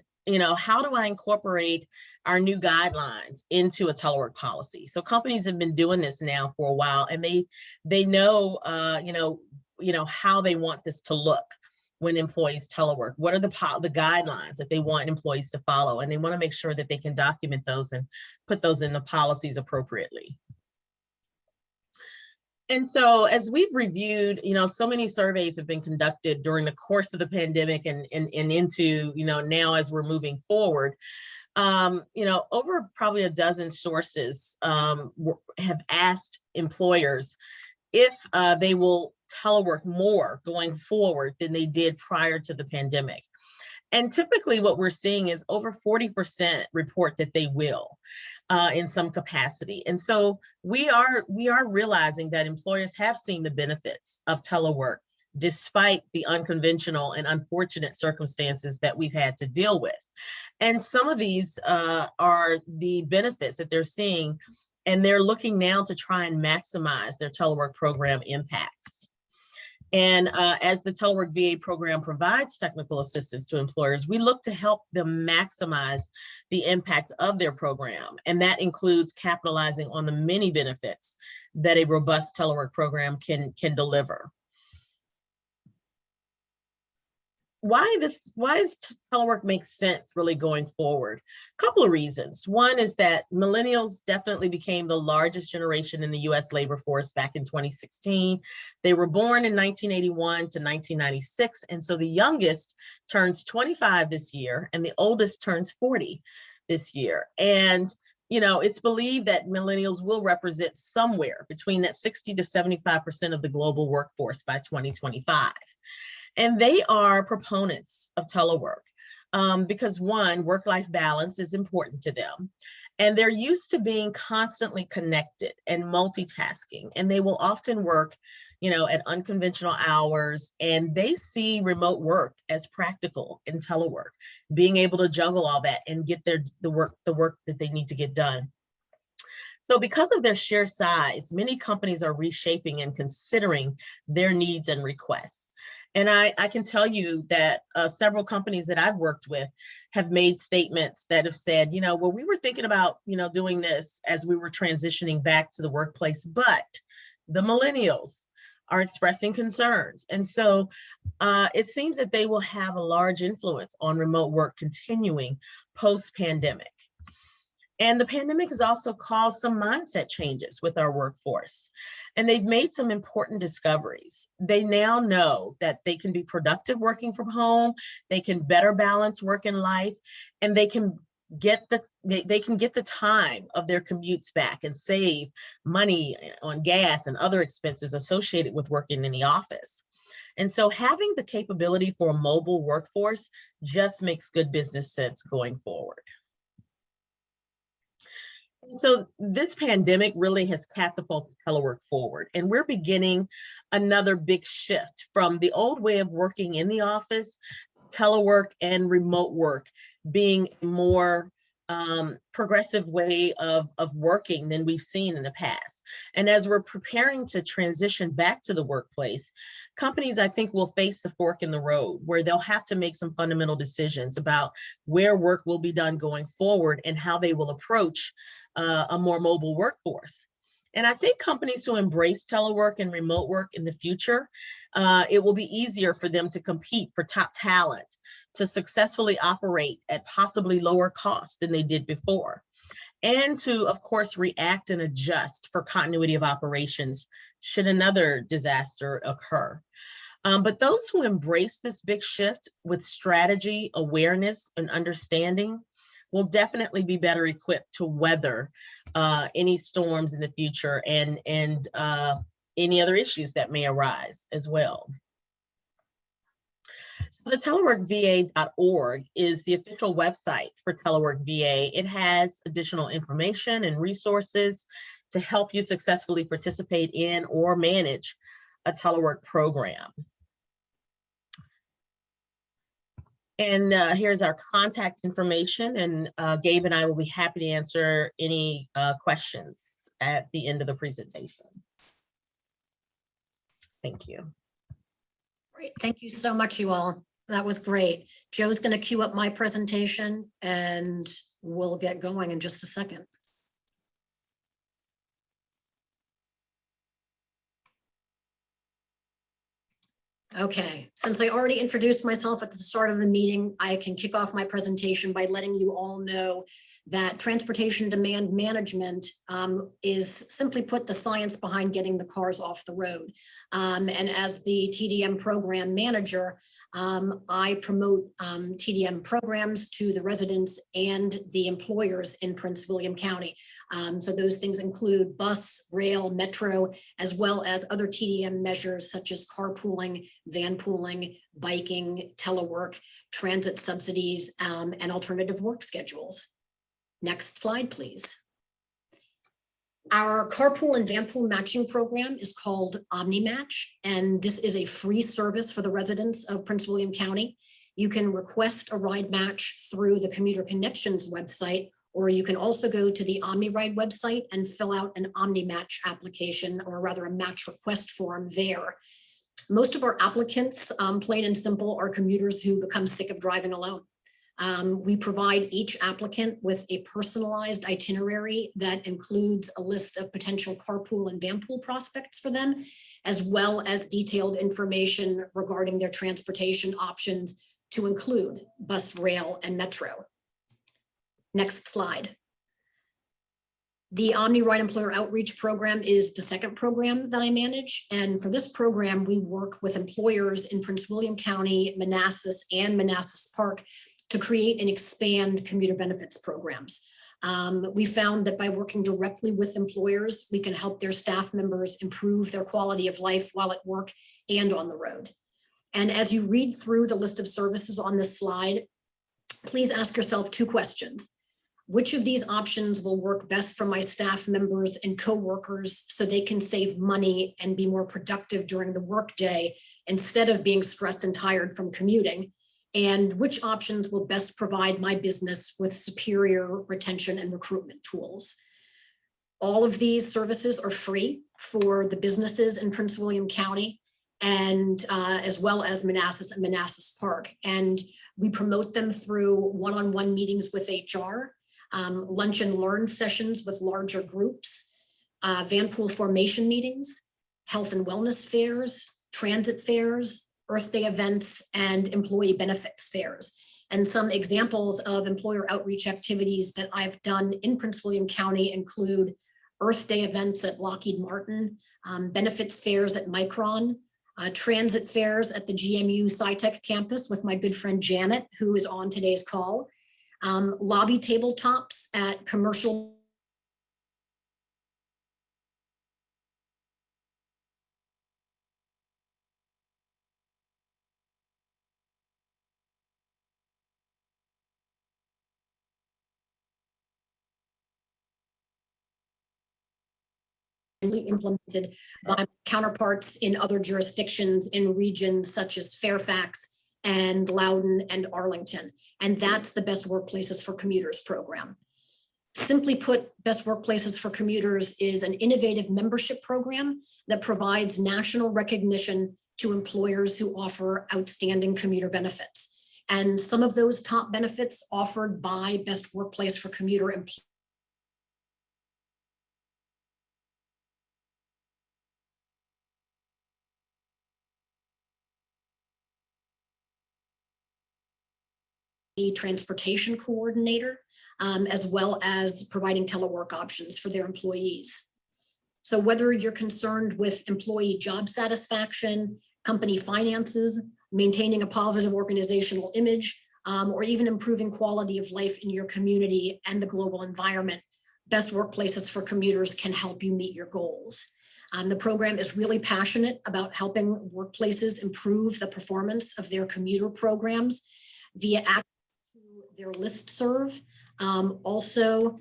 how do I incorporate our new guidelines into a telework policy? So companies have been doing this now for a while, and they know, how they want this to look when employees telework. What are the guidelines that they want employees to follow? And they want to make sure that they can document those and put those in the policies appropriately. And so as we've reviewed, so many surveys have been conducted during the course of the pandemic and into, now as we're moving forward, over probably a dozen sources have asked employers if they will telework more going forward than they did prior to the pandemic. And typically what we're seeing is over 40% report that they will in some capacity. And so we are realizing that employers have seen the benefits of telework despite the unconventional and unfortunate circumstances that we've had to deal with. And some of these are the benefits that they're seeing, and they're looking now to try and maximize their telework program impacts. And as the Telework VA program provides technical assistance to employers, we look to help them maximize the impact of their program. And that includes capitalizing on the many benefits that a robust telework program can deliver. Why does telework make sense really going forward? A couple of reasons. One is that millennials definitely became the largest generation in the US labor force back in 2016. They were born in 1981 to 1996. And so the youngest turns 25 this year and the oldest turns 40 this year. And it's believed that millennials will represent somewhere between that 60 to 75% of the global workforce by 2025. And they are proponents of telework because one, work-life balance is important to them. And they're used to being constantly connected and multitasking, and they will often work, at unconventional hours, and they see remote work as practical in telework, being able to juggle all that and get the work that they need to get done. So because of their sheer size, many companies are reshaping and considering their needs and requests. And I can tell you that several companies that I've worked with have made statements that have said, well, we were thinking about, doing this as we were transitioning back to the workplace, but the millennials are expressing concerns. And so it seems that they will have a large influence on remote work continuing post-pandemic. And the pandemic has also caused some mindset changes with our workforce. And they've made some important discoveries. They now know that they can be productive working from home, they can better balance work and life, and they can get the time of their commutes back and save money on gas and other expenses associated with working in the office. And so having the capability for a mobile workforce just makes good business sense going forward. So this pandemic really has catapulted telework forward, and we're beginning another big shift from the old way of working in the office, telework and remote work being a more progressive way of working than we've seen in the past. And as we're preparing to transition back to the workplace, companies, I think, will face the fork in the road where they'll have to make some fundamental decisions about where work will be done going forward and how they will approach a more mobile workforce. And I think companies who embrace telework and remote work in the future, it will be easier for them to compete for top talent, to successfully operate at possibly lower costs than they did before, and to, of course, react and adjust for continuity of operations should another disaster occur. But those who embrace this big shift with strategy, awareness, and understanding will definitely be better equipped to weather any storms in the future and any other issues that may arise as well. So the teleworkva.org is the official website for Telework VA. It has additional information and resources to help you successfully participate in or manage a telework program. And here's our contact information, and Gabe and I will be happy to answer any questions at the end of the presentation. Thank you. Great. Thank you so much, you all. That was great. Joe's going to queue up my presentation and we'll get going in just a second. Okay, since I already introduced myself at the start of the meeting, I can kick off my presentation by letting you all know that transportation demand management is, simply put, the science behind getting the cars off the road. And as the TDM program manager, I promote TDM programs to the residents and the employers in Prince William County. So those things include bus, rail, metro, as well as other TDM measures such as carpooling, van pooling, biking, telework, transit subsidies, and alternative work schedules. Next slide, please. Our carpool and van pool matching program is called OmniMatch, and this is a free service for the residents of Prince William County. You can request a ride match through the Commuter Connections website, or you can also go to the OmniRide website and fill out an OmniMatch application, or rather a match request form there. Most of our applicants, plain and simple, are commuters who become sick of driving alone. We provide each applicant with a personalized itinerary that includes a list of potential carpool and van pool prospects for them, as well as detailed information regarding their transportation options to include bus, rail, and metro. Next slide. The OmniRide Employer Outreach Program is the second program that I manage. And for this program, we work with employers in Prince William County, Manassas, and Manassas Park to create and expand commuter benefits programs. We found that by working directly with employers, we can help their staff members improve their quality of life while at work and on the road. And as you read through the list of services on this slide, please ask yourself 2 questions. Which of these options will work best for my staff members and coworkers so they can save money and be more productive during the workday instead of being stressed and tired from commuting? And which options will best provide my business with superior retention and recruitment tools? All of these services are free for the businesses in Prince William County, and as well as Manassas and Manassas Park. And we promote them through one-on-one meetings with HR, lunch and learn sessions with larger groups, Vanpool formation meetings, health and wellness fairs, transit fairs, Earth Day events, and employee benefits fairs. And some examples of employer outreach activities that I've done in Prince William County include Earth Day events at Lockheed Martin, benefits fairs at Micron, transit fairs at the GMU SciTech campus with my good friend Janet, who is on today's call, lobby tabletops at commercial implemented by counterparts in other jurisdictions in regions such as Fairfax and Loudoun and Arlington. And that's the Best Workplaces for Commuters program. Simply put, Best Workplaces for Commuters is an innovative membership program that provides national recognition to employers who offer outstanding commuter benefits. And some of those top benefits offered by Best Workplace for Commuter employers transportation coordinator, as well as providing telework options for their employees. So whether you're concerned with employee job satisfaction, company finances, maintaining a positive organizational image, or even improving quality of life in your community and the global environment, Best Workplaces for Commuters can help you meet your goals. The program is really passionate about helping workplaces improve the performance of their commuter programs via access to their listserv, also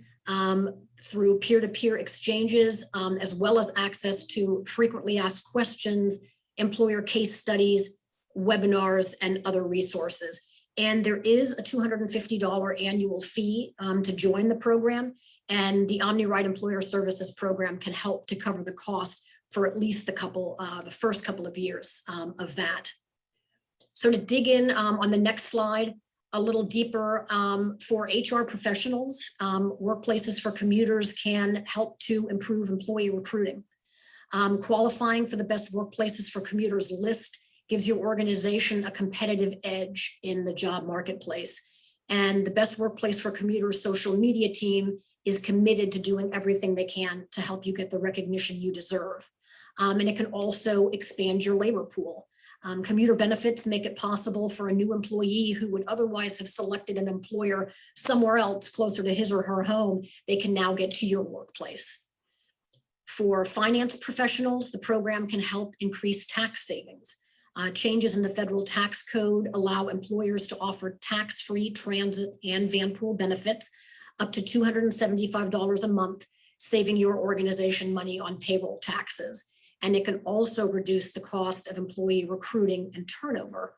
through peer-to-peer exchanges, as well as access to frequently asked questions, employer case studies, webinars, and other resources. And there is a $250 annual fee to join the program, and the OmniRide Employer Services Program can help to cover the cost for at least the first couple of years of that. So to dig in on the next slide, a little deeper for HR professionals, Workplaces for Commuters can help to improve employee recruiting. Qualifying for the Best Workplaces for Commuters list gives your organization a competitive edge in the job marketplace. And the Best Workplace for Commuters social media team is committed to doing everything they can to help you get the recognition you deserve. And it can also expand your labor pool. Commuter benefits make it possible for a new employee who would otherwise have selected an employer somewhere else closer to his or her home, they can now get to your workplace. For finance professionals, the program can help increase tax savings. Changes in the federal tax code allow employers to offer tax-free transit and vanpool benefits up to $275 a month, saving your organization money on payroll taxes. And it can also reduce the cost of employee recruiting and turnover.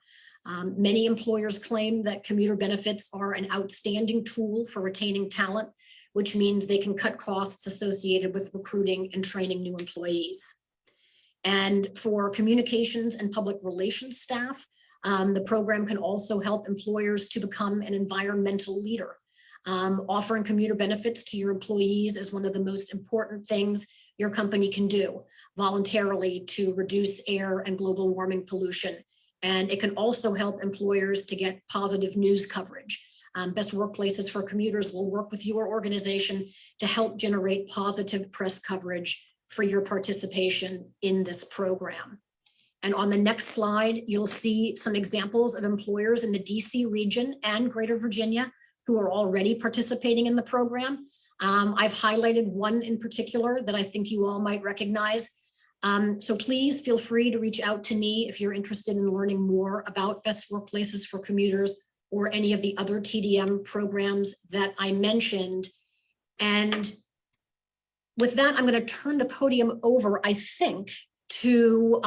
Many employers claim that commuter benefits are an outstanding tool for retaining talent, which means they can cut costs associated with recruiting and training new employees. And for communications and public relations staff, the program can also help employers to become an environmental leader. Offering commuter benefits to your employees is one of the most important things your company can do voluntarily to reduce air and global warming pollution. And it can also help employers to get positive news coverage. Best Workplaces for Commuters will work with your organization to help generate positive press coverage for your participation in this program. And on the next slide, you'll see some examples of employers in the DC region and Greater Virginia who are already participating in the program. I've highlighted one in particular that I think you all might recognize. So please feel free to reach out to me if you're interested in learning more about best workplaces for commuters or any of the other TDM programs that I mentioned. And with that, I'm going to turn the podium over, I think, to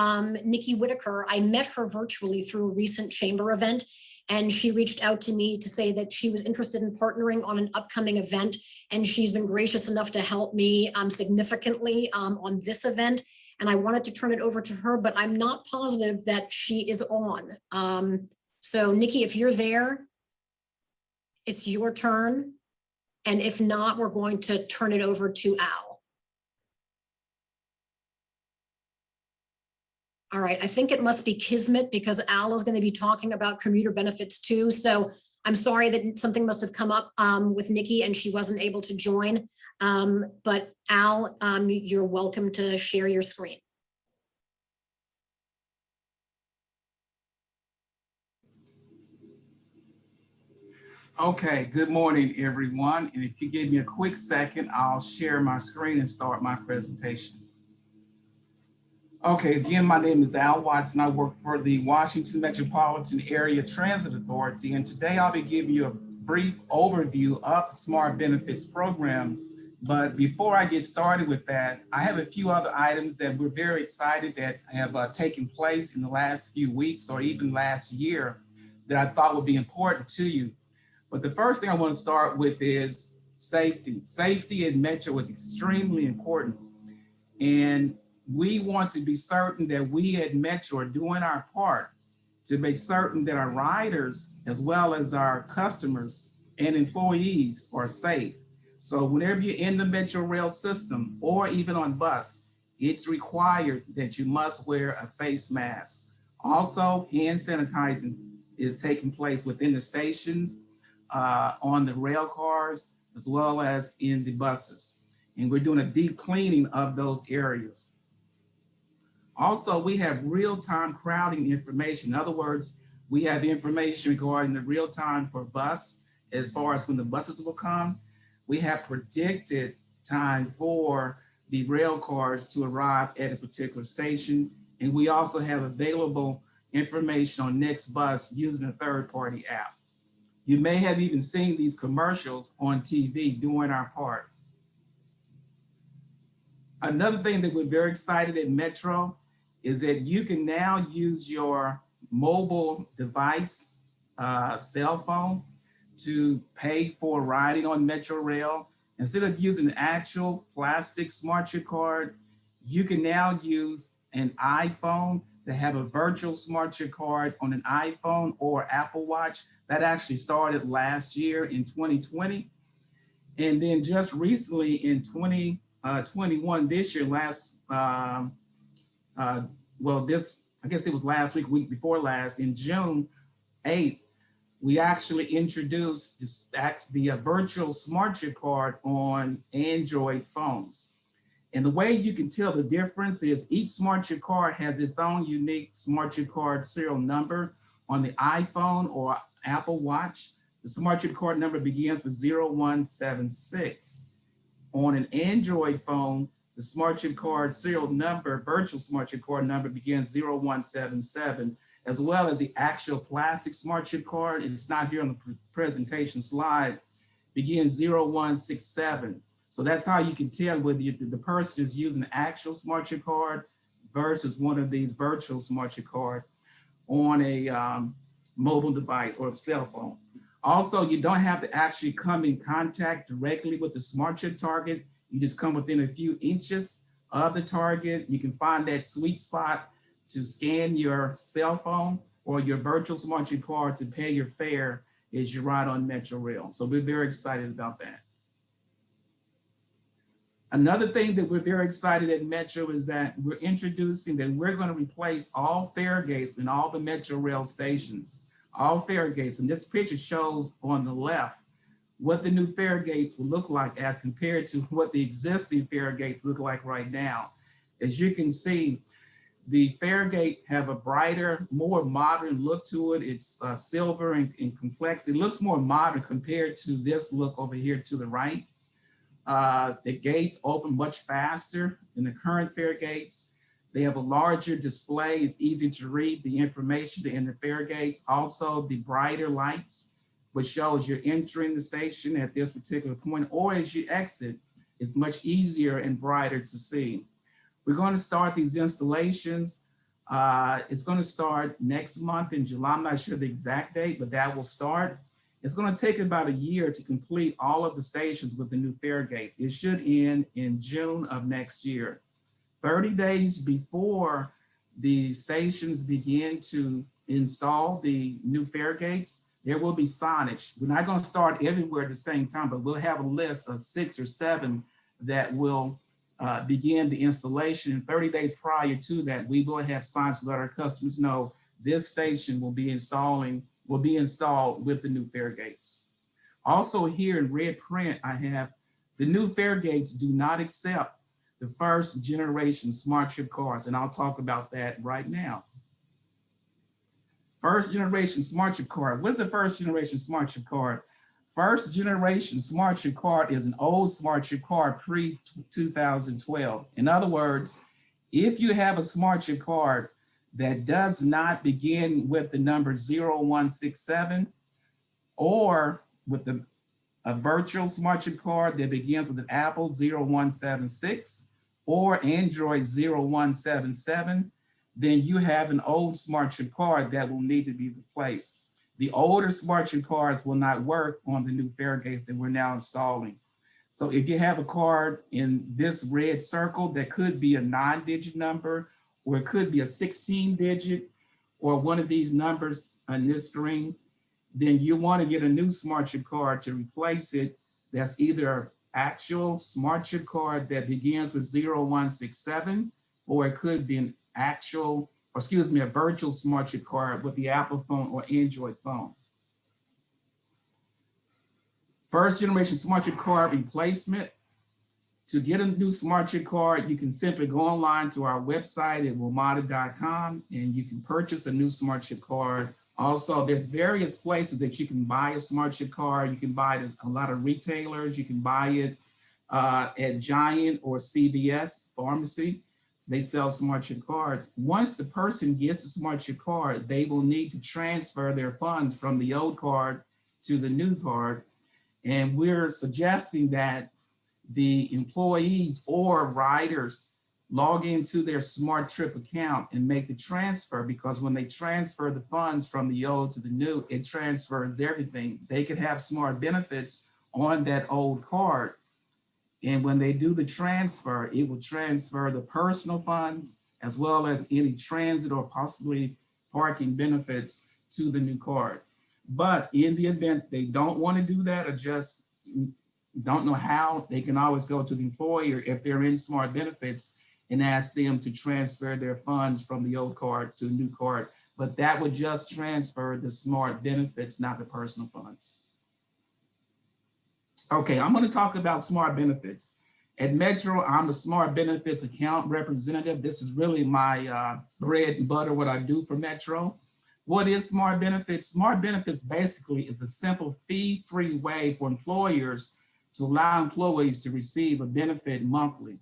Nikki Whitaker. I met her virtually through a recent chamber event, and she reached out to me to say that she was interested in partnering on an upcoming event, and she's been gracious enough to help me significantly on this event. And I wanted to turn it over to her, but I'm not positive that she is on. So Nikki, if you're there, it's your turn. And if not, we're going to turn it over to Al. All right, I think it must be Kismet because Al is going to be talking about commuter benefits too. So I'm sorry that something must have come up with Nikki and she wasn't able to join. But Al, you're welcome to share your screen. Okay, good morning, everyone. And if you give me a quick second, I'll share my screen and start my presentation. Okay, again, my name is Al Watson. I work for the Washington Metropolitan Area Transit Authority, and today I'll be giving you a brief overview of the SmartBenefits program. But before I get started with that, I have a few other items that we're very excited that have taken place in the last few weeks or even last year that I thought would be important to you. But the first thing I want to start with is safety. Safety in Metro is extremely important. And we want to be certain that we at Metro are doing our part to make certain that our riders, as well as our customers and employees, are safe. So whenever you're in the Metro rail system or even on bus, it's required that you must wear a face mask. Also, hand sanitizing is taking place within the stations, on the rail cars, as well as in the buses. And we're doing a deep cleaning of those areas. Also, we have real-time crowding information. In other words, we have information regarding the real time for bus, as far as when the buses will come. We have predicted time for the rail cars to arrive at a particular station. And we also have available information on next bus using a third-party app. You may have even seen these commercials on TV doing our part. Another thing that we're very excited at Metro is that you can now use your mobile device, cell phone, to pay for riding on Metro Rail. Instead of using an actual plastic SmartChip card, you can now use an iPhone to have a virtual SmartChip card on an iPhone or Apple Watch. That actually started last year in 2020. And then just recently in 2021, this year, I guess it was last week before last, in June 8th, we actually introduced the virtual SmartChip card on Android phones. And the way you can tell the difference is each SmartChip card has its own unique SmartChip card serial number. On the iPhone or Apple Watch, the SmartChip card number begins with 0176. On an Android phone, the SmartChip card serial number, virtual SmartChip card number begins 0177, as well as the actual plastic SmartChip card, and it's not here on the presentation slide, begins 0167. So that's how you can tell whether the person is using an actual SmartChip card versus one of these virtual SmartChip cards on a mobile device or a cell phone. Also, you don't have to actually come in contact directly with the SmartChip target. You just come within a few inches of the target. You can find that sweet spot to scan your cell phone or your virtual SmartChip card to pay your fare as you ride on Metro Rail. So we're very excited about that. Another thing that we're very excited at Metro is that we're introducing that we're going to replace all Faregates in all the Metro Rail stations, all Faregates. And this picture shows on the left what the new Faregates will look like as compared to what the existing Faregates look like right now. As you can see, the Faregate have a brighter, more modern look to it. It's silver and complex. It looks more modern compared to this look over here to the right. The gates open much faster than the current Faregates. They have a larger display. It's easier to read the information in the Faregates. Also, the brighter lights, which shows you're entering the station at this particular point, or as you exit, it's much easier and brighter to see. We're going to start these installations. It's going to start next month in July. I'm not sure the exact date, but that will start. It's going to take about a year to complete all of the stations with the new Faregate. It should end in June of next year. 30 days before the stations begin to install the new Faregates, there will be signage. We're not going to start everywhere at the same time, but we'll have a list of 6 or 7 that will begin the installation. 30 days prior to that, we will have signs to let our customers know this station will be installed with the new Faregates. Also here in red print, I have the new Faregates do not accept the first generation smart trip cards, and I'll talk about that right now. First generation smart trip card. What's the first generation smart trip card? First generation smart trip card is an old smart trip card pre-2012. In other words, if you have a smart trip card that does not begin with the number 0167 or with a virtual smart chip card that begins with an Apple 0176 or Android 0177, then you have an old smart chip card that will need to be replaced. The older smart chip cards will not work on the new Faregates that we're now installing. So if you have a card in this red circle, that could be a 9-digit number, or it could be a 16-digit, or one of these numbers on this screen, then you want to get a new smart chip card to replace it. That's either actual smart chip card that begins with 0167, or it could be an actual, or excuse me, a virtual smart chip card with the Apple phone or Android phone. First generation smart chip card replacement. To get a new smart chip card, you can simply go online to our website at womata.com and you can purchase a new smart chip card. Also, there's various places that you can buy a smart chip card. You can buy it at a lot of retailers. You can buy it at Giant or CVS Pharmacy. They sell smart chip cards. Once the person gets a smart chip card, they will need to transfer their funds from the old card to the new card. And we're suggesting that the employees or riders log into their Smart Trip account and make the transfer, because when they transfer the funds from the old to the new, it transfers everything. They could have SmartBenefits on that old card. And when they do the transfer, it will transfer the personal funds as well as any transit or possibly parking benefits to the new card. But in the event they don't want to do that or just don't know how, they can always go to the employer if they're in SmartBenefits and ask them to transfer their funds from the old card to the new card. But that would just transfer the SmartBenefits, not the personal funds. Okay, I'm going to talk about SmartBenefits. At Metro, I'm a SmartBenefits account representative. This is really my bread and butter, what I do for Metro. What is SmartBenefits? SmartBenefits basically is a simple fee-free way for employers to allow employees to receive a benefit monthly.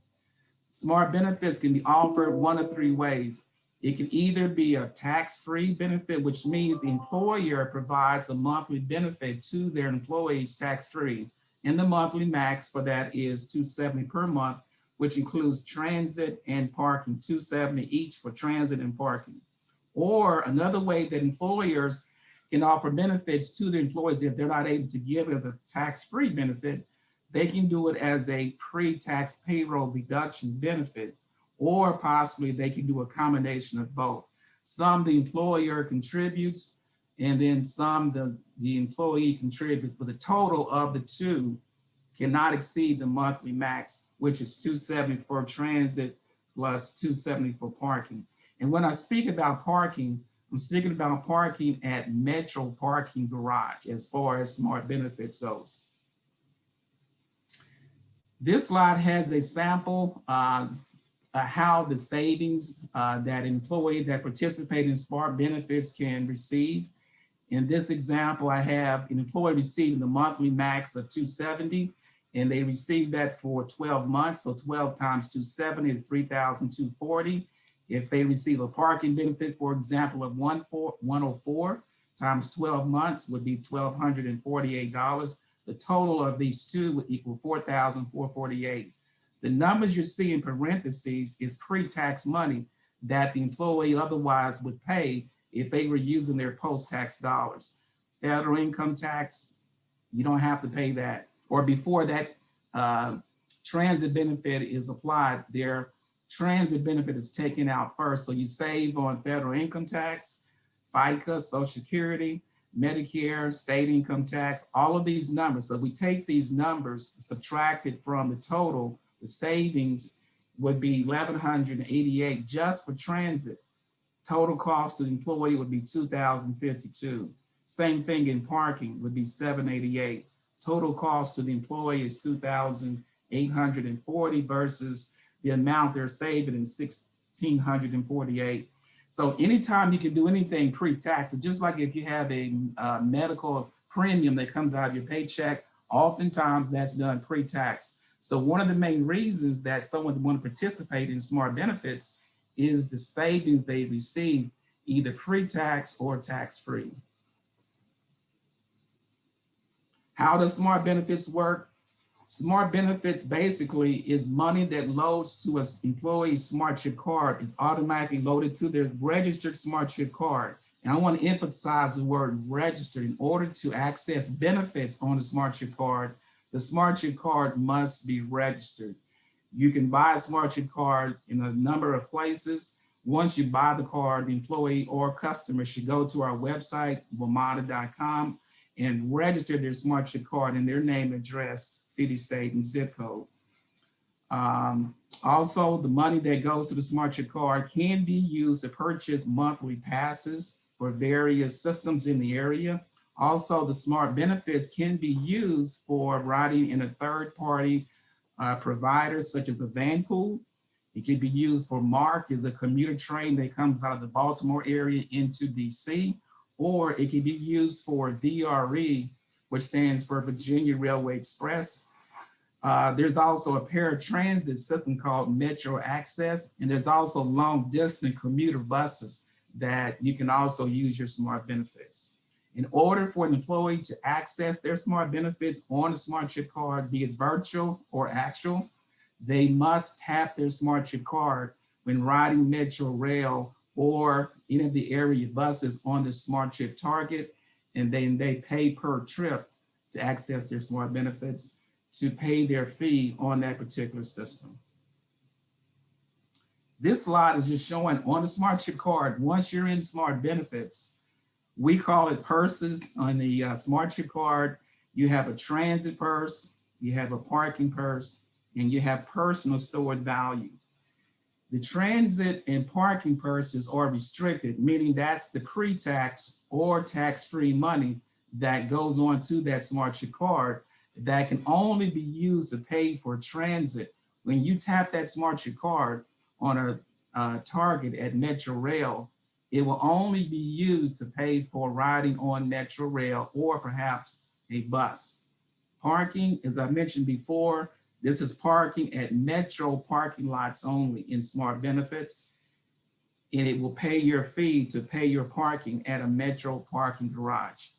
SmartBenefits can be offered one of 3 ways. It can either be a tax-free benefit, which means the employer provides a monthly benefit to their employees tax-free. And the monthly max for that is $270 per month, which includes transit and parking, $270 each for transit and parking. Or another way that employers can offer benefits to their employees if they're not able to give it as a tax-free benefit, they can do it as a pre-tax payroll deduction benefit, or possibly they can do a combination of both. Some the employer contributes, and then some the employee contributes, but the total of the two cannot exceed the monthly max, which is $270 for transit plus $270 for parking. And when I speak about parking, I'm speaking about parking at Metro Parking Garage as far as SmartBenefits goes. This slide has a sample how the savings that an employee that participates in SmartBenefits can receive. In this example, I have an employee receiving the monthly max of $270, and they receive that for 12 months. So 12 times 270 is $3,240. If they receive a parking benefit, for example, of 104 times 12 months would be $1,248. The total of these two would equal $4,448. The numbers you see in parentheses is pre-tax money that the employee otherwise would pay if they were using their post-tax dollars. Federal income tax, you don't have to pay that. Or before that transit benefit is applied, their transit benefit is taken out first. So you save on federal income tax, FICA, Social Security, Medicare, state income tax, all of these numbers. So we take these numbers, subtract it from the total, the savings would be $1,188 just for transit. Total cost to the employee would be $2,052. Same thing in parking would be $788. Total cost to the employee is $2,840 versus the amount they're saving in $1,648. So anytime you can do anything pre-tax, just like if you have a medical premium that comes out of your paycheck, oftentimes that's done pre-tax. So one of the main reasons that someone would want to participate in SmartBenefits is the savings they receive, either pre-tax or tax-free. How does SmartBenefits work? SmartBenefits basically is money that loads to an employee's SmartChip card. It's automatically loaded to their registered SmartChip card. And I want to emphasize the word registered. In order to access benefits on the SmartChip card, the SmartChip card must be registered. You can buy a SmartChip card in a number of places. Once you buy the card, the employee or customer should go to our website, WMATA.com, and register their SmartChip card in their name, address, city, state, and zip code. Also, the money that goes to the SmartChip card can be used to purchase monthly passes for various systems in the area. Also, the SmartBenefits can be used for riding in a third-party provider, such as a van pool. It can be used for MARC, is a commuter train that comes out of the Baltimore area into DC, or it can be used for VRE, which stands for Virginia Railway Express. There's also a paratransit system called Metro Access, and there's also long-distance commuter buses that you can also use your SmartBenefits. In order for an employee to access their SmartBenefits on a SmartChip card, be it virtual or actual, they must tap their SmartChip card when riding Metro Rail or any of the area buses on the SmartChip target, and then they pay per trip to access their SmartBenefits to pay their fee on that particular system. This slide is just showing on the SmartChip card, once you're in SmartBenefits, we call it purses on the SmartChip card. You have a transit purse, you have a parking purse, and you have personal stored value. The transit and parking purses are restricted, meaning that's the pre-tax or tax-free money that goes on to that SmartChip card that can only be used to pay for transit. When you tap that SmartChip card on a target at Metro Rail, it will only be used to pay for riding on Metro Rail or perhaps a bus. Parking, as I mentioned before, this is parking at Metro parking lots only in SmartBenefits, and it will pay your fee to pay your parking at a Metro parking garage.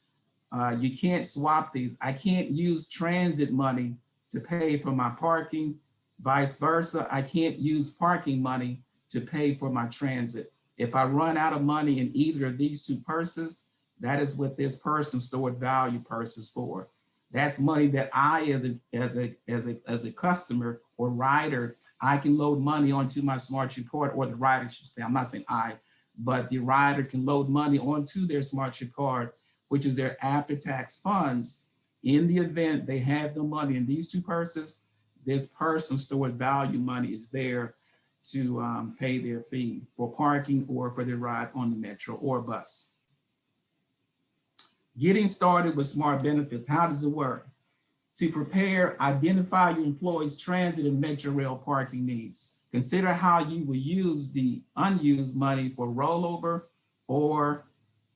You can't swap these. I can't use transit money to pay for my parking, vice versa. I can't use parking money to pay for my transit. If I run out of money in either of these two purses, that is what this personal stored value purse is for. That's money that I, as a customer or rider, I can load money onto my SmartChip card, or the rider should say, I'm not saying I, but the rider can load money onto their SmartChip card, which is their after-tax funds. In the event they have the money in these two purses, this personal stored value money is there to pay their fee for parking or for their ride on the Metro or bus. Getting started with SmartBenefits, how does it work? To prepare, identify your employees' transit and Metro Rail parking needs. Consider how you will use the unused money for rollover or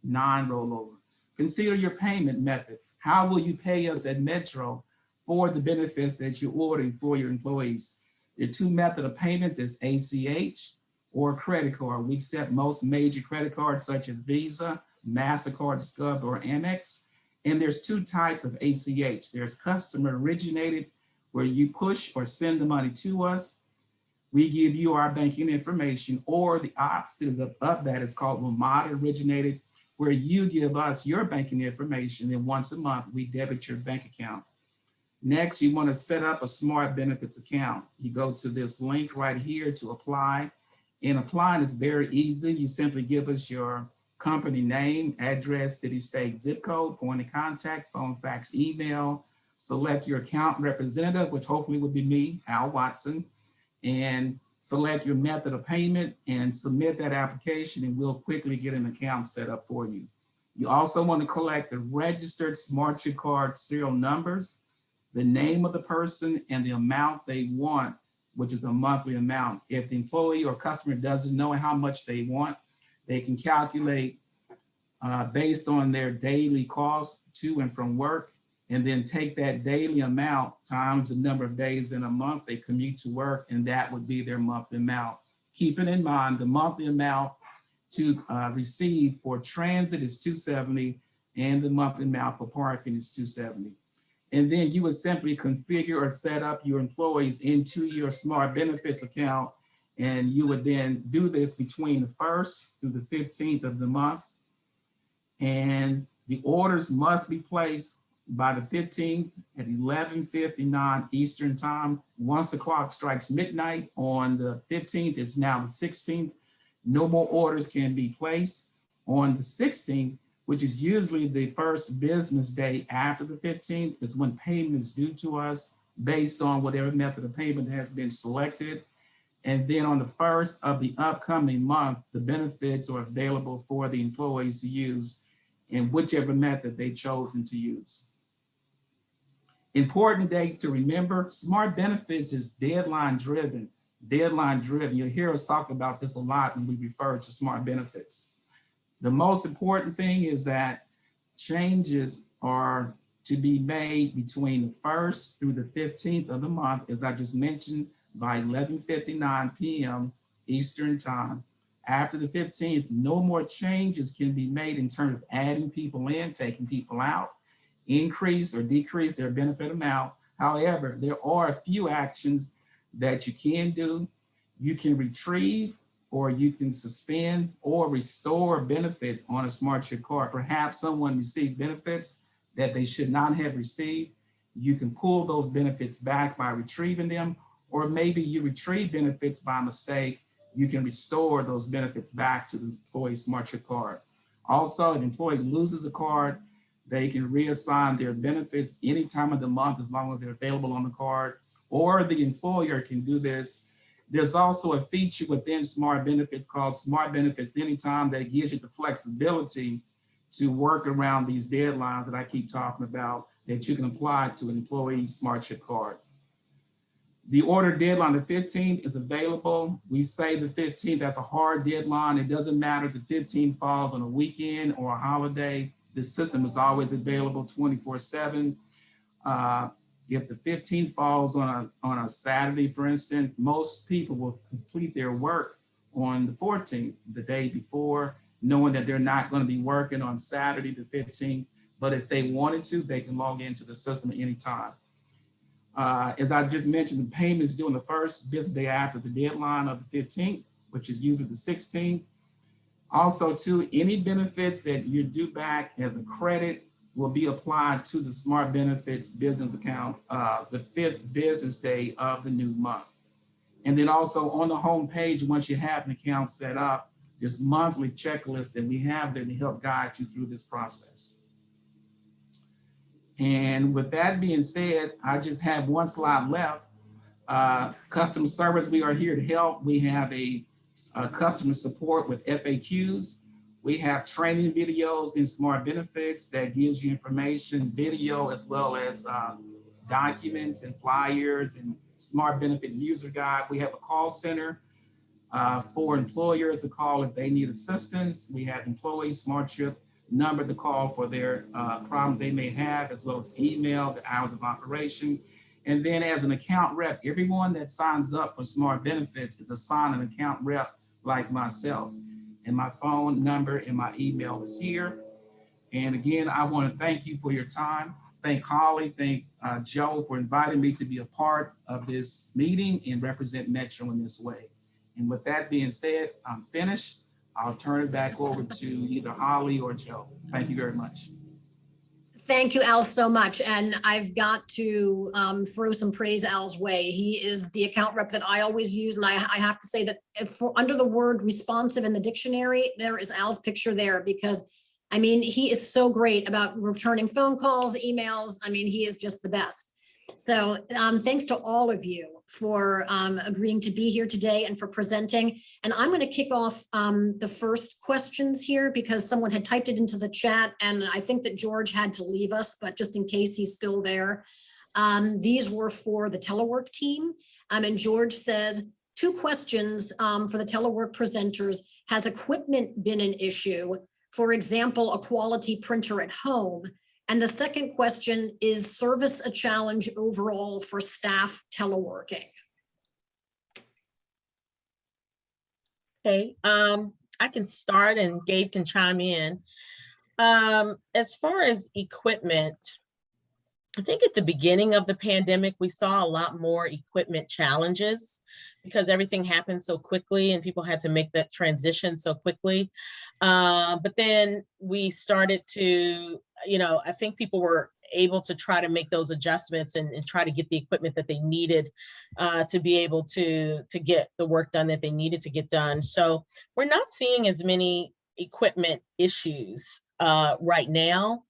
non-rollover. Consider your payment method. How will you pay us at Metro for the benefits that you're ordering for your employees? There are two methods of payment, is ACH or credit card. We accept most major credit cards such as Visa, MasterCard, Discover, or Amex. And there's two types of ACH. There's customer originated, where you push or send the money to us. We give you our banking information, or the opposite of that is called remote originated, where you give us your banking information, and once a month we debit your bank account. Next, you want to set up a SmartBenefits account. You go to this link right here to apply. And applying is very easy. You simply give us your company name, address, city, state, zip code, point of contact, phone, fax, email. Select your account representative, which hopefully would be me, Al Watson, and select your method of payment and submit that application, and we'll quickly get an account set up for you. You also want to collect the registered SmartChip card serial numbers, the name of the person, and the amount they want, which is a monthly amount. If the employee or customer doesn't know how much they want, they can calculate based on their daily costs to and from work, and then take that daily amount times the number of days in a month they commute to work, and that would be their monthly amount. Keeping in mind, the monthly amount to receive for transit is $270, and the monthly amount for parking is $270. And then you would simply configure or set up your employees into your SmartBenefits account, and you would then do this between the 1st through the 15th of the month. And the orders must be placed by the 15th at 11:59 Eastern time. Once the clock strikes midnight on the 15th, it's now the 16th. No more orders can be placed. On the 16th, which is usually the first business day after the 15th, is when payment is due to us based on whatever method of payment has been selected. And then on the 1st of the upcoming month, the benefits are available for the employees to use in whichever method they've chosen to use. Important dates to remember: SmartBenefits is deadline driven. You'll hear us talk about this a lot when we refer to SmartBenefits. The most important thing is that changes are to be made between the 1st through the 15th of the month, as I just mentioned, by 11:59 p.m. Eastern time. After the 15th, no more changes can be made in terms of adding people in, taking people out, increase or decrease their benefit amount. However, there are a few actions that you can do. You can retrieve, or you can suspend or restore benefits on a SmartChip card. Perhaps someone received benefits that they should not have received. You can pull those benefits back by retrieving them, or maybe you retrieve benefits by mistake. You can restore those benefits back to the employee's SmartChip card. Also, if an employee loses a card, they can reassign their benefits any time of the month as long as they're available on the card, or the employer can do this. There's also a feature within SmartBenefits called SmartBenefits Anytime that gives you the flexibility to work around these deadlines that I keep talking about, that you can apply to an employee's SmartChip card. The order deadline, the 15th, is available. We say the 15th, that's a hard deadline. It doesn't matter if the 15th falls on a weekend or a holiday. The system is always available 24/7. If the 15th falls on a Saturday, for instance, most people will complete their work on the 14th, the day before, knowing that they're not going to be working on Saturday, the 15th. But if they wanted to, they can log into the system at any time. As I just mentioned, the payment is due on the 1st business day after the deadline of the 15th, which is usually the 16th. Also, too, any benefits that you're due back as a credit will be applied to the SmartBenefits business account the 5th business day of the new month. And then also on the home page, once you have an account set up, there's monthly checklists that we have there to help guide you through this process. And with that being said, I just have one slide left. Customer service, we are here to help. We have a customer support with FAQs. We have training videos in SmartBenefits that gives you information, video, as well as documents and flyers and SmartBenefit user guide. We have a call center for employers to call if they need assistance. We have employee SmartChip number to call for their problems they may have, as well as email, the hours of operation. And then as an account rep, everyone that signs up for SmartBenefits is assigned an account rep like myself. And my phone number and my email is here. And again, I want to thank you for your time. Thank Holly, thank Joe for inviting me to be a part of this meeting and represent Metro in this way. And with that being said, I'm finished. I'll turn it back over to either Holly or Joe. Thank you very much. Thank you, Al, so much. And I've got to throw some praise Al's way. He is the account rep that I always use. And I have to say that under the word responsive in the dictionary, there is Al's picture there, because I mean, he is so great about returning phone calls, emails. I mean, he is just the best. So thanks to all of you for agreeing to be here today and for presenting. And I'm going to kick off the first questions here because someone had typed it into the chat, and I think that George had to leave us, but just in case he's still there. These were for the telework team. And George says, 2 questions for the telework presenters. Has equipment been an issue? For example, a quality printer at home. And the second question, is service a challenge overall for staff teleworking? Okay, I can start and Gabe can chime in. As far as equipment, I think at the beginning of the pandemic, we saw a lot more equipment challenges because everything happened so quickly and people had to make that transition so quickly. But then we started to, I think people were able to try to make those adjustments and try to get the equipment that they needed to be able to get the work done that they needed to get done. So we're not seeing as many equipment issues right now.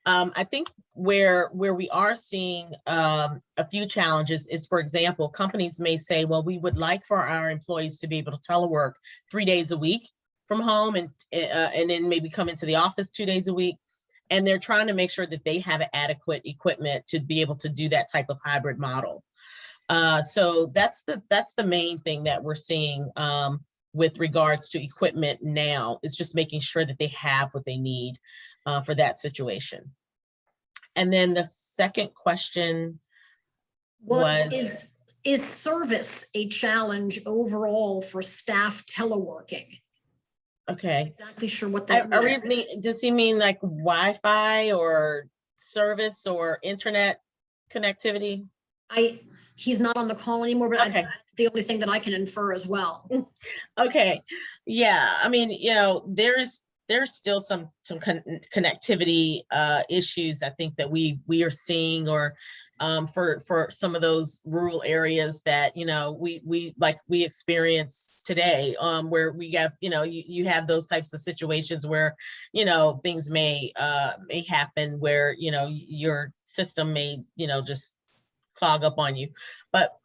I think where we are seeing a few challenges is, for example, companies may say, well, we would like for our employees to be able to telework 3 days a week from home and then maybe come into the office 2 days a week. And they're trying to make sure that they have adequate equipment to be able to do that type of hybrid model. So that's the main thing that we're seeing with regards to equipment now, is just making sure that they have what they need for that situation. And then the second question was is service a challenge overall for staff teleworking? Okay. I'm exactly sure what that means. Does he mean like Wi-Fi or service or internet connectivity? He's not on the call anymore, but Okay. that's the only thing that I can infer as well. Okay. Yeah. I mean, there's still some connectivity issues, I think, that we are seeing, or for some of those rural areas that we experience today, where we have you have those types of situations where things may happen where your system may just clog up on you, but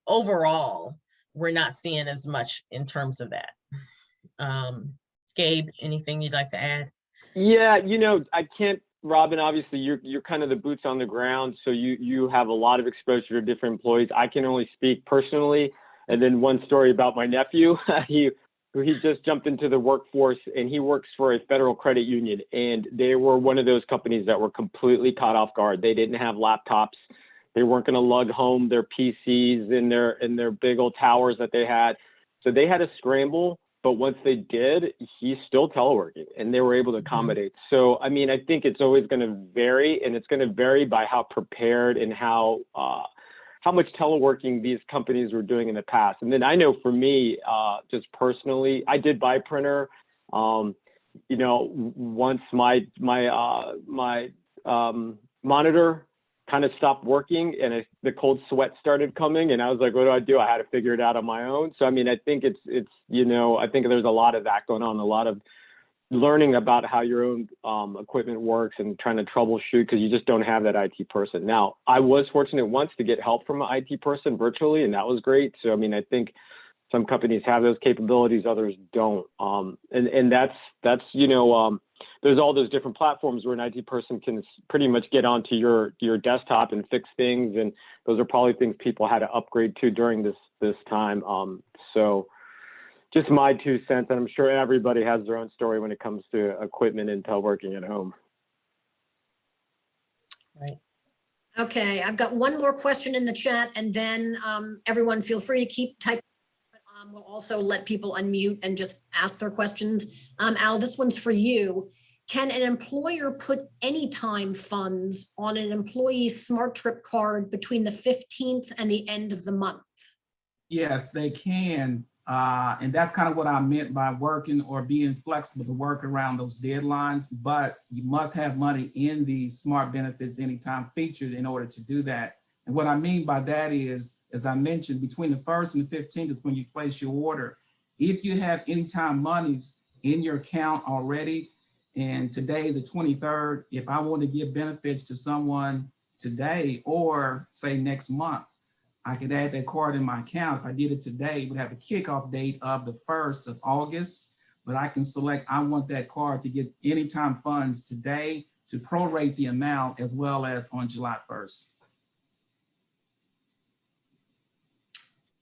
overall we're not seeing as much in terms of that. Gabe, anything you'd like to add? Yeah, I can't, Robin, obviously you're kind of the boots on the ground, so you have a lot of exposure to different employees. I can only speak personally. And then one story about my nephew, he just jumped into the workforce, and he works for a federal credit union, and they were one of those companies that were completely caught off guard. They didn't have laptops. They weren't going to lug home their PCs in their big old towers that they had. So they had to scramble. But once they did, he's still teleworking, and they were able to accommodate. So, I mean, I think it's always going to vary, and it's going to vary by how prepared and how much teleworking these companies were doing in the past. And then I know for me, just personally, I did buy a printer. Once my monitor kind of stopped working and the cold sweat started coming, and I was like, what do I do? I had to figure it out on my own. So, I mean, I think I think there's a lot of that going on, a lot of learning about how your own equipment works and trying to troubleshoot, because you just don't have that IT person. Now, I was fortunate once to get help from an IT person virtually, and that was great. So, I mean, I think some companies have those capabilities, others don't. And that's there's all those different platforms where an IT person can pretty much get onto your desktop and fix things. And those are probably things people had to upgrade to during this time. So just my 2 cents, and I'm sure everybody has their own story when it comes to equipment and teleworking at home. Right. Okay, I've got one more question in the chat, and then everyone feel free to keep typing. We'll also let people unmute and just ask their questions. Al, this one's for you. Can an employer put anytime funds on an employee's Smart Trip card between the 15th and the end of the month? Yes, they can. And that's kind of what I meant by working or being flexible to work around those deadlines. But you must have money in the SmartBenefits Anytime feature in order to do that. And what I mean by that is, as I mentioned, between the 1st and the 15th is when you place your order. If you have anytime monies in your account already, and today is the 23rd, if I want to give benefits to someone today or say next month, I could add that card in my account. If I did it today, it would have a kickoff date of the 1st of August, but I can select, I want that card to get anytime funds today to prorate the amount as well as on July 1st.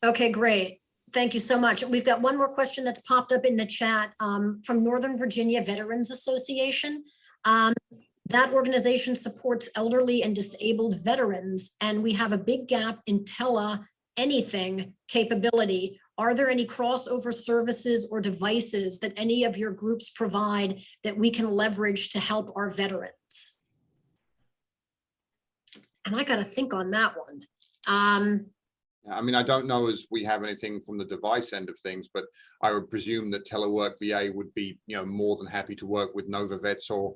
Okay, great. Thank you so much. We've got one more question that's popped up in the chat from Northern Virginia Veterans Association. That organization supports elderly and disabled veterans, and we have a big gap in anything capability. Are there any crossover services or devices that any of your groups provide that we can leverage to help our veterans? And I got to think on that one. I mean, I don't know as we have anything from the device end of things, but I would presume that Telework VA would be, more than happy to work with Nova Vets or,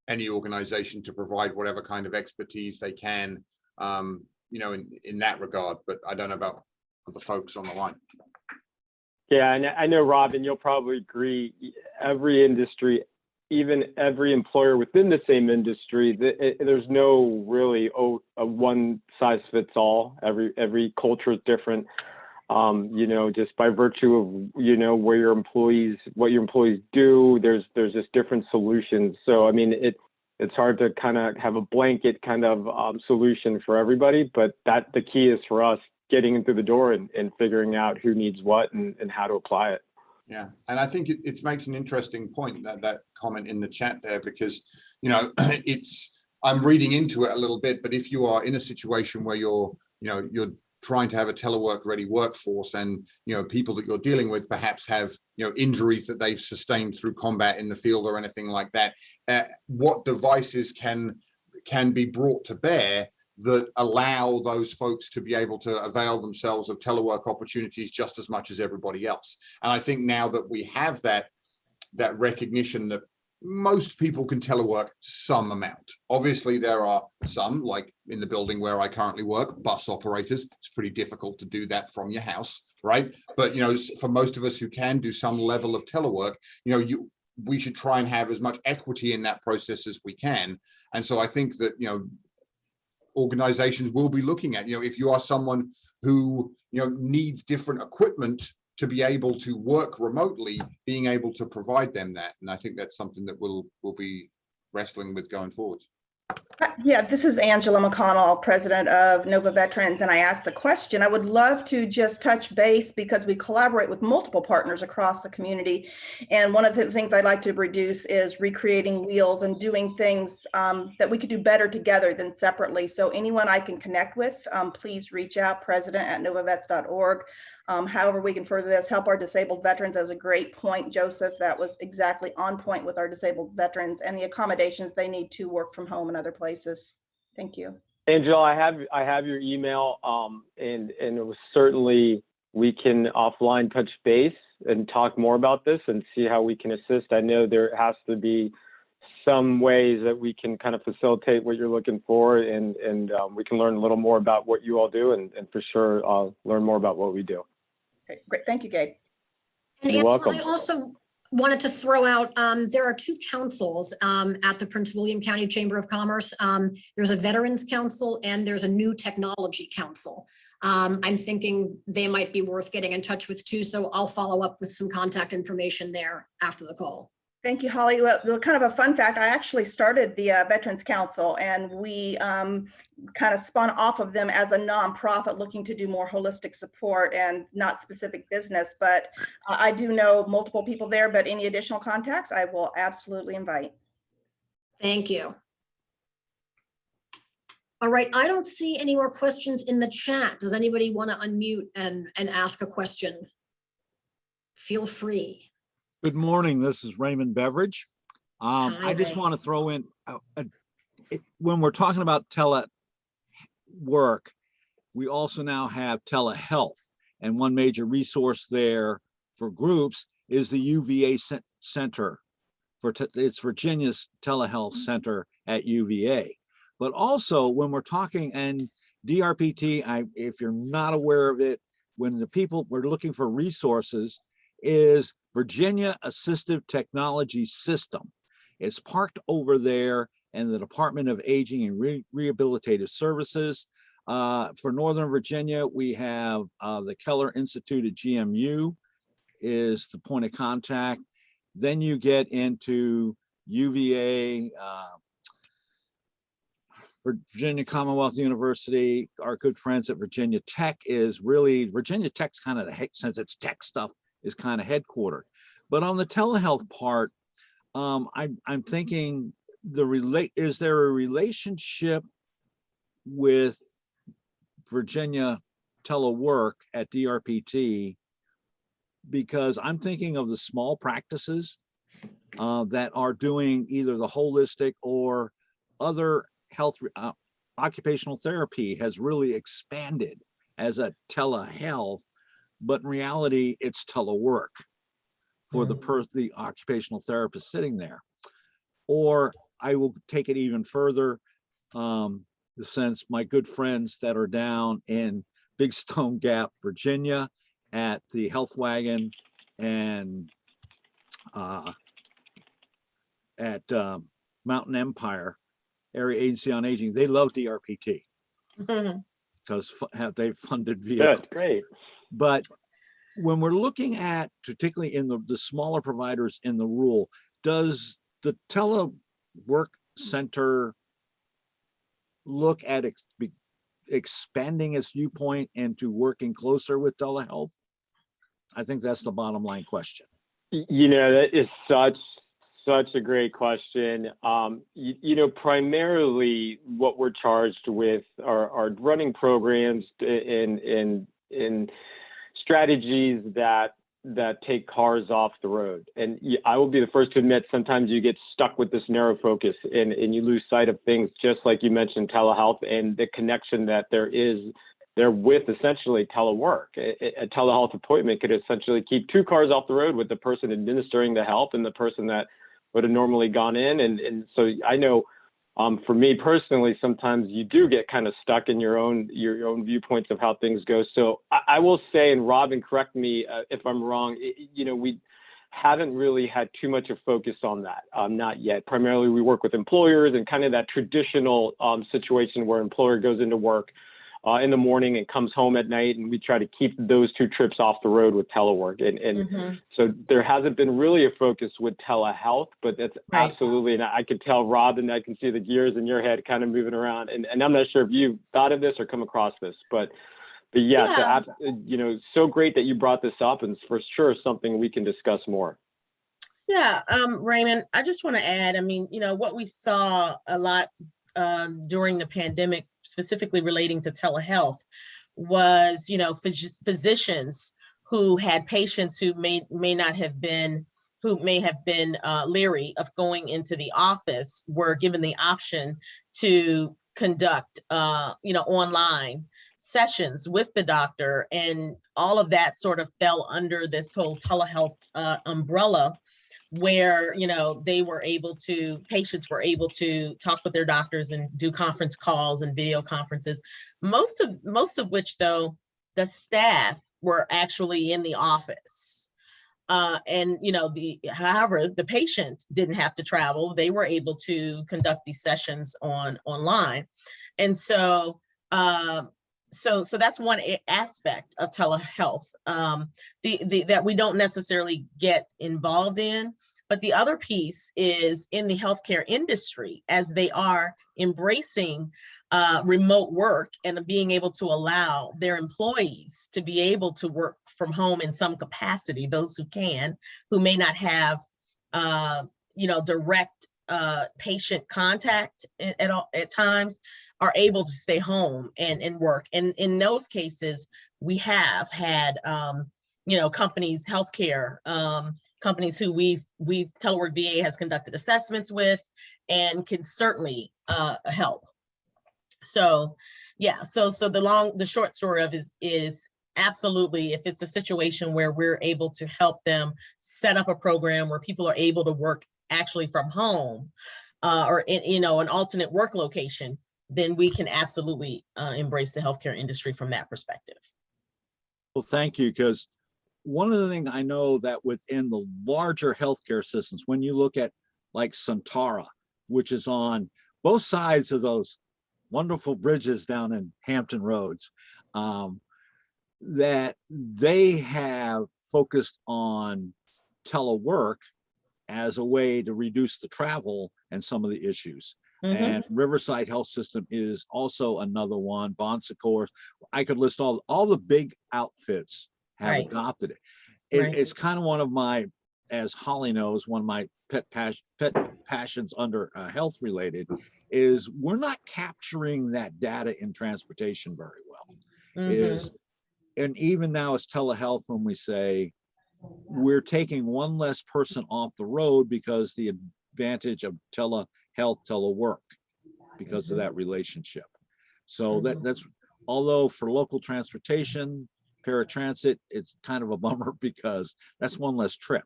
any organization to provide whatever kind of expertise they can, in that regard. But I don't know about other folks on the line. Yeah, and I know, Robin, you'll probably agree, every industry, even every employer within the same industry, there's no really a one size fits all. Every culture is different. Just by virtue of, where your employees, what your employees do, there's just different solutions. So, I mean, it's hard to kind of have a blanket kind of solution for everybody, but the key is for us getting into the door and figuring out who needs what and how to apply it. Yeah, and I think it makes an interesting point, that comment in the chat there, because, I'm reading into it a little bit, but if you are in a situation where you're trying to have a telework ready workforce and, people that you're dealing with perhaps have, injuries that they've sustained through combat in the field or anything like that, what devices can be brought to bear that allow those folks to be able to avail themselves of telework opportunities just as much as everybody else. And I think now that we have that recognition that most people can telework some amount. Obviously, there are some, like in the building where I currently work, bus operators. It's pretty difficult to do that from your house, right? But, for most of us who can do some level of telework, we should try and have as much equity in that process as we can. And so I think that, organizations will be looking at, if you are someone who, needs different equipment to be able to work remotely, being able to provide them that. And I think that's something that we'll be wrestling with going forward. Yeah, this is Angela McConnell, president of Nova Veterans, and I asked the question. I would love to just touch base because we collaborate with multiple partners across the community. And one of the things I'd like to reduce is recreating wheels and doing things that we could do better together than separately. So anyone I can connect with, please reach out, president@novavets.org. However we can further this, help our disabled veterans. That was a great point, Joseph. That was exactly on point with our disabled veterans and the accommodations they need to work from home and other places. Thank you. Angela, I have your email, and it was certainly, we can offline touch base and talk more about this and see how we can assist. I know there has to be some ways that we can kind of facilitate what you're looking for, and we can learn a little more about what you all do, and for sure learn more about what we do. Okay, great. Thank you, Gabe. And You're Angela, welcome. I also wanted to throw out, there are two councils at the Prince William County Chamber of Commerce. There's a Veterans Council and there's a New Technology Council. I'm thinking they might be worth getting in touch with too, so I'll follow up with some contact information there after the call. Thank you, Holly. Well, kind of a fun fact, I actually started the Veterans Council, and we kind of spun off of them as a nonprofit looking to do more holistic support and not specific business. But I do know multiple people there, but any additional contacts, I will absolutely invite. Thank you. All right, I don't see any more questions in the chat. Does anybody want to unmute and ask a question? Feel free. Good morning. This is Raymond Beveridge. I just Ray. want to throw in, when we're talking about telework, we also now have telehealth. And one major resource there for groups is the UVA Center. It's Virginia's telehealth center at UVA. But also when we're talking, and DRPT, if you're not aware of it, when the people we're looking for resources, is Virginia Assistive Technology System. It's parked over there in the Department of Aging and Rehabilitative Services. For Northern Virginia, we have the Keller Institute at GMU is the point of contact. Then you get into UVA, Virginia Commonwealth University. Our good friends at Virginia Tech Virginia Tech's kind of since it's tech stuff, is kind of headquartered. But on the telehealth part, I'm thinking is there a relationship with Virginia Telework at DRPT? Because I'm thinking of the small practices that are doing either the holistic or other health. Occupational therapy has really expanded as a telehealth, but in reality, it's telework for the occupational therapist sitting there. Or I will take it even further, since my good friends that are down in Big Stone Gap, Virginia, at the Health Wagon and at Mountain Empire Area Agency on Aging, they love DRPT because they've funded vehicles. That's great. But when we're looking at, particularly in the smaller providers in the rural, does the telework center look at expanding its viewpoint into working closer with telehealth? I think that's the bottom line question. You know, that is such a great question. You know, primarily what we're charged with are running programs in strategies that take cars off the road. And I will be the first to admit, sometimes you get stuck with this narrow focus and you lose sight of things, just like you mentioned, telehealth and the connection that there with essentially telework. A telehealth appointment could essentially keep two cars off the road with the person administering the help and the person that would have normally gone in. And so I know for me personally, sometimes you do get kind of stuck in your own viewpoints of how things go. So I will say, and Robin, correct me if I'm wrong, you know, we haven't really had too much of focus on that, not yet. Primarily, we work with employers and kind of that traditional situation where employer goes into work in the morning and comes home at night, and we try to keep those two trips off the road with telework. And so there hasn't been really a focus with telehealth, but that's absolutely, and I could tell, Robin, I can see the gears in your head kind of moving around. And I'm not sure if you've thought of this or come across this, but yeah. So, you know, so great that you brought this up, and for sure something we can discuss more. Yeah, Raymond, I just want to add, I mean, you know, what we saw a lot during the pandemic, specifically relating to telehealth, was, you know, physicians who had patients who may have been leery of going into the office were given the option to conduct, you know, online sessions with the doctor, and all of that sort of fell under this whole telehealth umbrella, where, you know, patients were able to talk with their doctors and do conference calls and video conferences, most of which, though, the staff were actually in the office. And, you know, however, the patient didn't have to travel. They were able to conduct these sessions online. And so that's one aspect of telehealth that we don't necessarily get involved in. But the other piece is in the healthcare industry, as they are embracing remote work and being able to allow their employees to be able to work from home in some capacity, those who may not have you know, direct patient contact at times are able to stay home and work. And in those cases, we have had, companies, healthcare companies who we've Telework VA has conducted assessments with and can certainly help. So yeah, so the short story of is absolutely, if it's a situation where we're able to help them set up a program where people are able to work actually from home or in, an alternate work location, then we can absolutely embrace the healthcare industry from that perspective. Well, thank you, because one of the things I know that within the larger healthcare systems, when you look at like Centara, which is on both sides of those wonderful bridges down in Hampton Roads, that they have focused on telework as a way to reduce the travel and some of the issues. Mm-hmm. And Riverside Health System is also another one. Bon Secours. I could list all the big outfits have Right. adopted it. Right. It's kind of one of my, as Holly knows, one of my pet passions under health related is we're not capturing that data in transportation very well. Mm-hmm. And even now as telehealth, when we say we're taking one less person off the road because the advantage of telehealth, telework, because of that relationship. So that's, although for local transportation, paratransit, it's kind of a bummer because that's one less trip.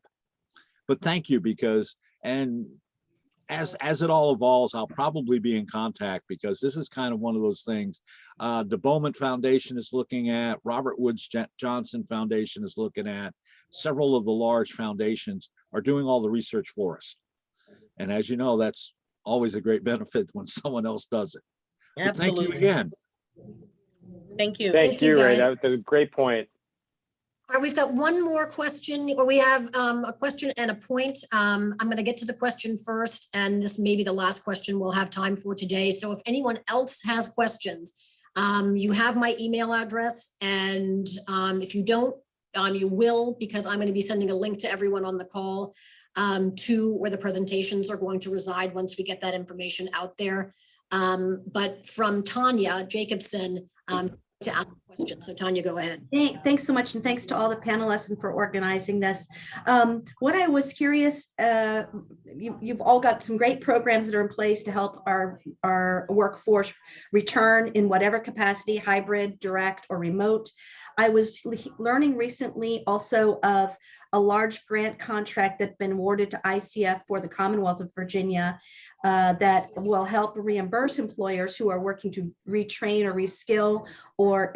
But thank you, because, and as it all evolves, I'll probably be in contact, because this is kind of one of those things. The Bowman Foundation is looking at, Robert Woods Johnson Foundation is looking at, several of the large foundations are doing all the research for us. And as you know, that's always a great benefit when someone else does it. But Absolutely. thank you again. Thank you. Thank you, Ray. guys. That's a great point. All right, we've got one more question, or we have a question and a point. I'm going to get to the question first, and this may be the last question we'll have time for today. So if anyone else has questions, you have my email address, and if you don't, you will, because I'm going to be sending a link to everyone on the call to where the presentations are going to reside once we get that information out there. But from Tanya Jacobson to ask a question. So Tanya, go ahead. Thanks so much, and thanks to all the panelists and for organizing this. What I was curious, you've all got some great programs that are in place to help our workforce return in whatever capacity, hybrid, direct, or remote. I was learning recently also of a large grant contract that's been awarded to ICF for the Commonwealth of Virginia that will help reimburse employers who are working to retrain or reskill or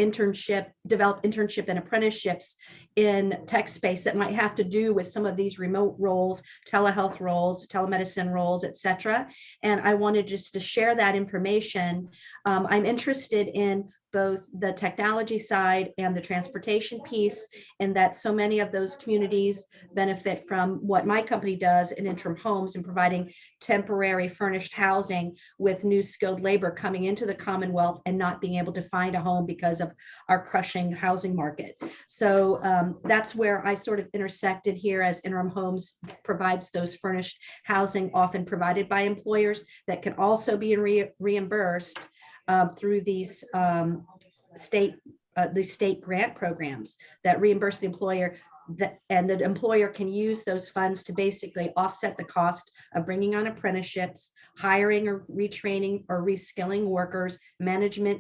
develop internship and apprenticeships in tech space that might have to do with some of these remote roles, telehealth roles, telemedicine roles, et cetera. And I wanted just to share that information. I'm interested in both the technology side and the transportation piece, and that so many of those communities benefit from what my company does in interim homes and providing temporary furnished housing with new skilled labor coming into the Commonwealth and not being able to find a home because of our crushing housing market. So that's where I sort of intersected here, as interim homes provides those furnished housing often provided by employers that can also be reimbursed through these state grant programs that reimburse the employer, and the employer can use those funds to basically offset the cost of bringing on apprenticeships, hiring or retraining or reskilling workers, management